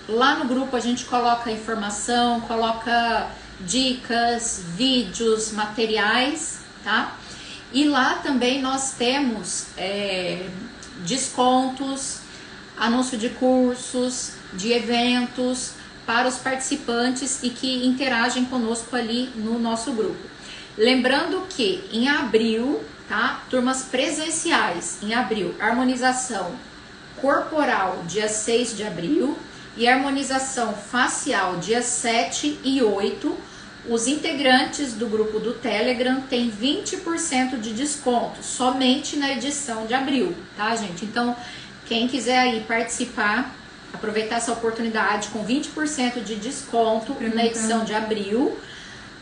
Lá no grupo a gente coloca informação, coloca dicas, vídeos, materiais, tá? E lá também nós temos descontos, anúncio de cursos, de eventos para os participantes e que interagem conosco ali no nosso grupo. Lembrando que em abril, tá? Turmas presenciais em abril, harmonização corporal dia 6 de abril e harmonização facial dia 7 e 8. Os integrantes do grupo do Telegram têm 20% de desconto somente na edição de abril, tá, gente? Então, quem quiser aí participar, aproveitar essa oportunidade com 20% de desconto na edição de abril,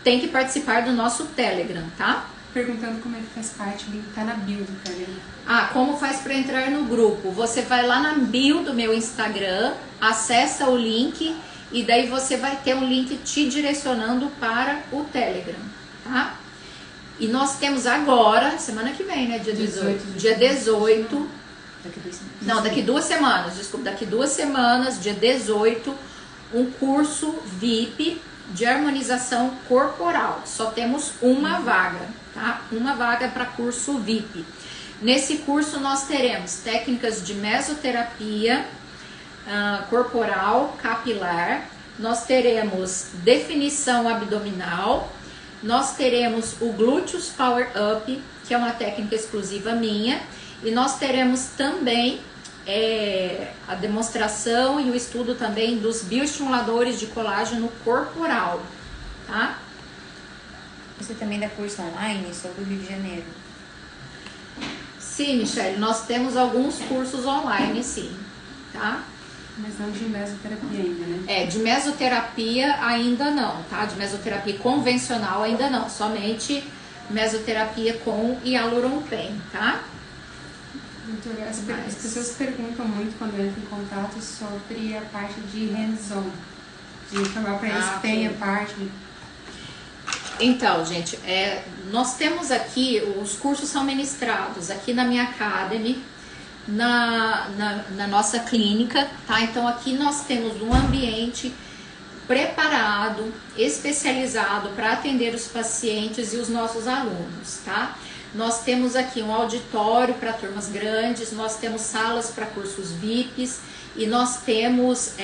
tem que participar do nosso Telegram, tá?
Perguntando como é que faz parte, o link tá na bio do Telegram.
Como faz para entrar no grupo? Você vai lá na bio do meu Instagram, acessa o link e daí você vai ter um link te direcionando para o Telegram, tá? E nós temos agora, semana que vem, né? Dia 18. Dia 18.
Daqui 2 semanas.
Não, daqui 2 semanas, desculpa. Daqui 2 semanas, dia 18, um curso VIP de harmonização corporal. Só temos uma vaga, tá? Uma vaga para curso VIP. Nesse curso nós teremos técnicas de mesoterapia corporal, capilar, nós teremos definição abdominal, nós teremos o Gluteus Power Up, que é uma técnica exclusiva minha, e nós teremos também a demonstração e o estudo também dos bioestimuladores de colágeno corporal, tá?
Você também dá curso online sobre o Rio de Janeiro?
Sim, Michele, nós temos alguns cursos online, sim, tá?
Mas não de mesoterapia ainda, né?
De mesoterapia ainda não, tá? De mesoterapia convencional ainda não, somente mesoterapia com hialuron pen, tá?
Doutora, as pessoas perguntam muito quando entram em contato sobre a parte de hands-on, de informar para eles que tem a parte de...
Então, gente, nós temos aqui, os cursos são ministrados aqui na minha Academy, na nossa clínica, tá? Então aqui nós temos um ambiente preparado, especializado para atender os pacientes e os nossos alunos, tá? Nós temos aqui um auditório para turmas grandes, nós temos salas para cursos VIPs e nós temos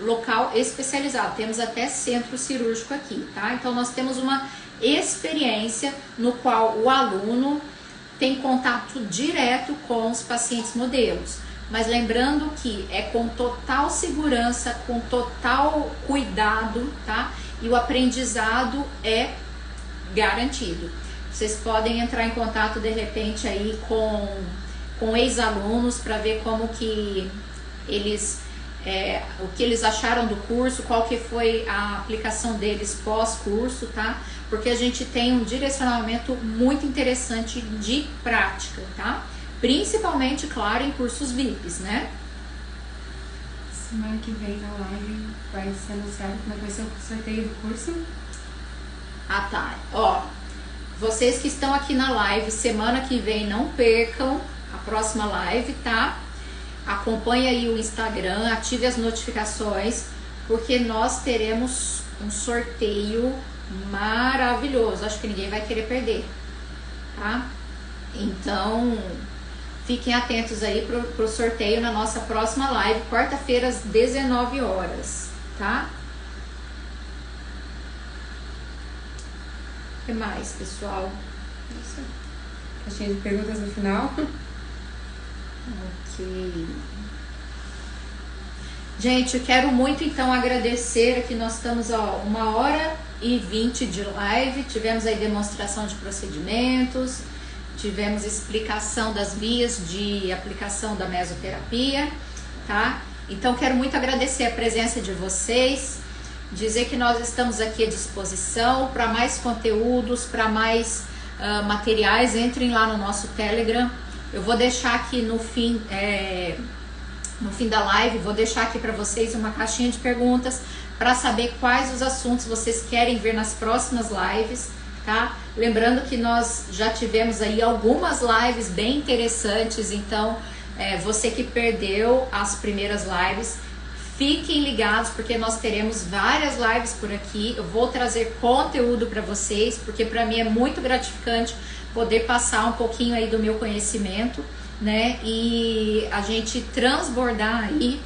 local especializado, temos até centro cirúrgico aqui, tá? Então nós temos uma experiência no qual o aluno tem contato direto com os pacientes modelos. Mas lembrando que é com total segurança, com total cuidado, tá? E o aprendizado é garantido. Vocês podem entrar em contato de repente aí com ex-alunos para ver como que eles, o que eles acharam do curso, qual que foi a aplicação deles pós-curso, tá? Porque a gente tem um direcionamento muito interessante de prática, tá? Principalmente, claro, em cursos VIPs, né?
Semana que vem na live vai ser anunciado como é que vai ser o sorteio do curso.
Ah, tá. Ó, vocês que estão aqui na live, semana que vem não percam a próxima live, tá? Acompanhe aí o Instagram, ative as notificações, porque nós teremos um sorteio maravilhoso. Acho que ninguém vai querer perder, tá? Então, fiquem atentos aí pro sorteio na nossa próxima live, quarta-feira às 19 horas, tá? O que mais, pessoal?
Isso. Caixinha de perguntas no final.
Ok. Gente, eu quero muito então agradecer aqui, nós estamos a 1h20 de live, tivemos aí demonstração de procedimentos, tivemos explicação das vias de aplicação da mesoterapia, tá? Então quero muito agradecer a presença de vocês, dizer que nós estamos aqui à disposição para mais conteúdos, para mais materiais, entrem lá no nosso Telegram. Eu vou deixar aqui no fim da live, vou deixar aqui para vocês uma caixinha de perguntas para saber quais os assuntos vocês querem ver nas próximas lives, tá? Lembrando que nós já tivemos aí algumas lives bem interessantes, então você que perdeu as primeiras lives, fiquem ligados porque nós teremos várias lives por aqui. Eu vou trazer conteúdo para vocês, porque para mim é muito gratificante poder passar um pouquinho aí do meu conhecimento, né? E a gente transbordar aí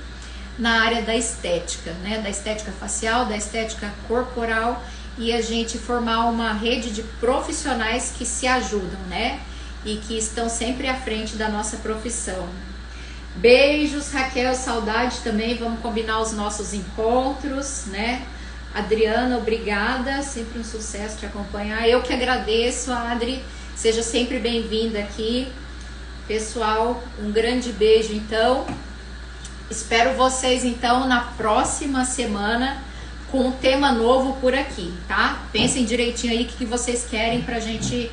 na área da estética, né? Da estética facial, da estética corporal, e a gente formar uma rede de profissionais que se ajudam, né? E que estão sempre à frente da nossa profissão. Beijos, Raquel, saudade também, vamos combinar os nossos encontros, né? Adriana, obrigada, sempre um sucesso te acompanhar. Eu que agradeço, Adri, seja sempre bem-vinda aqui. Pessoal, um grande beijo então. Espero vocês então na próxima semana com um tema novo por aqui, tá? Pensem direitinho aí o que vocês querem pra gente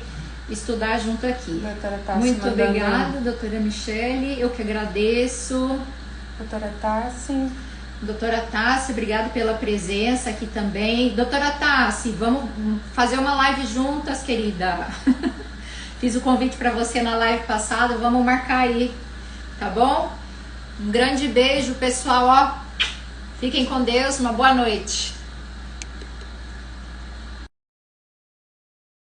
estudar junto aqui. Muito obrigada, doutora Michele, eu que agradeço.
Doutora Tassi.
Doutora Tassi, obrigada pela presença aqui também. Doutora Tassi, vamos fazer uma live juntas, querida. Fiz o convite para você na live passada, vamos marcar aí, tá bom? Um grande beijo, pessoal, ó. Fiquem com Deus, uma boa noite.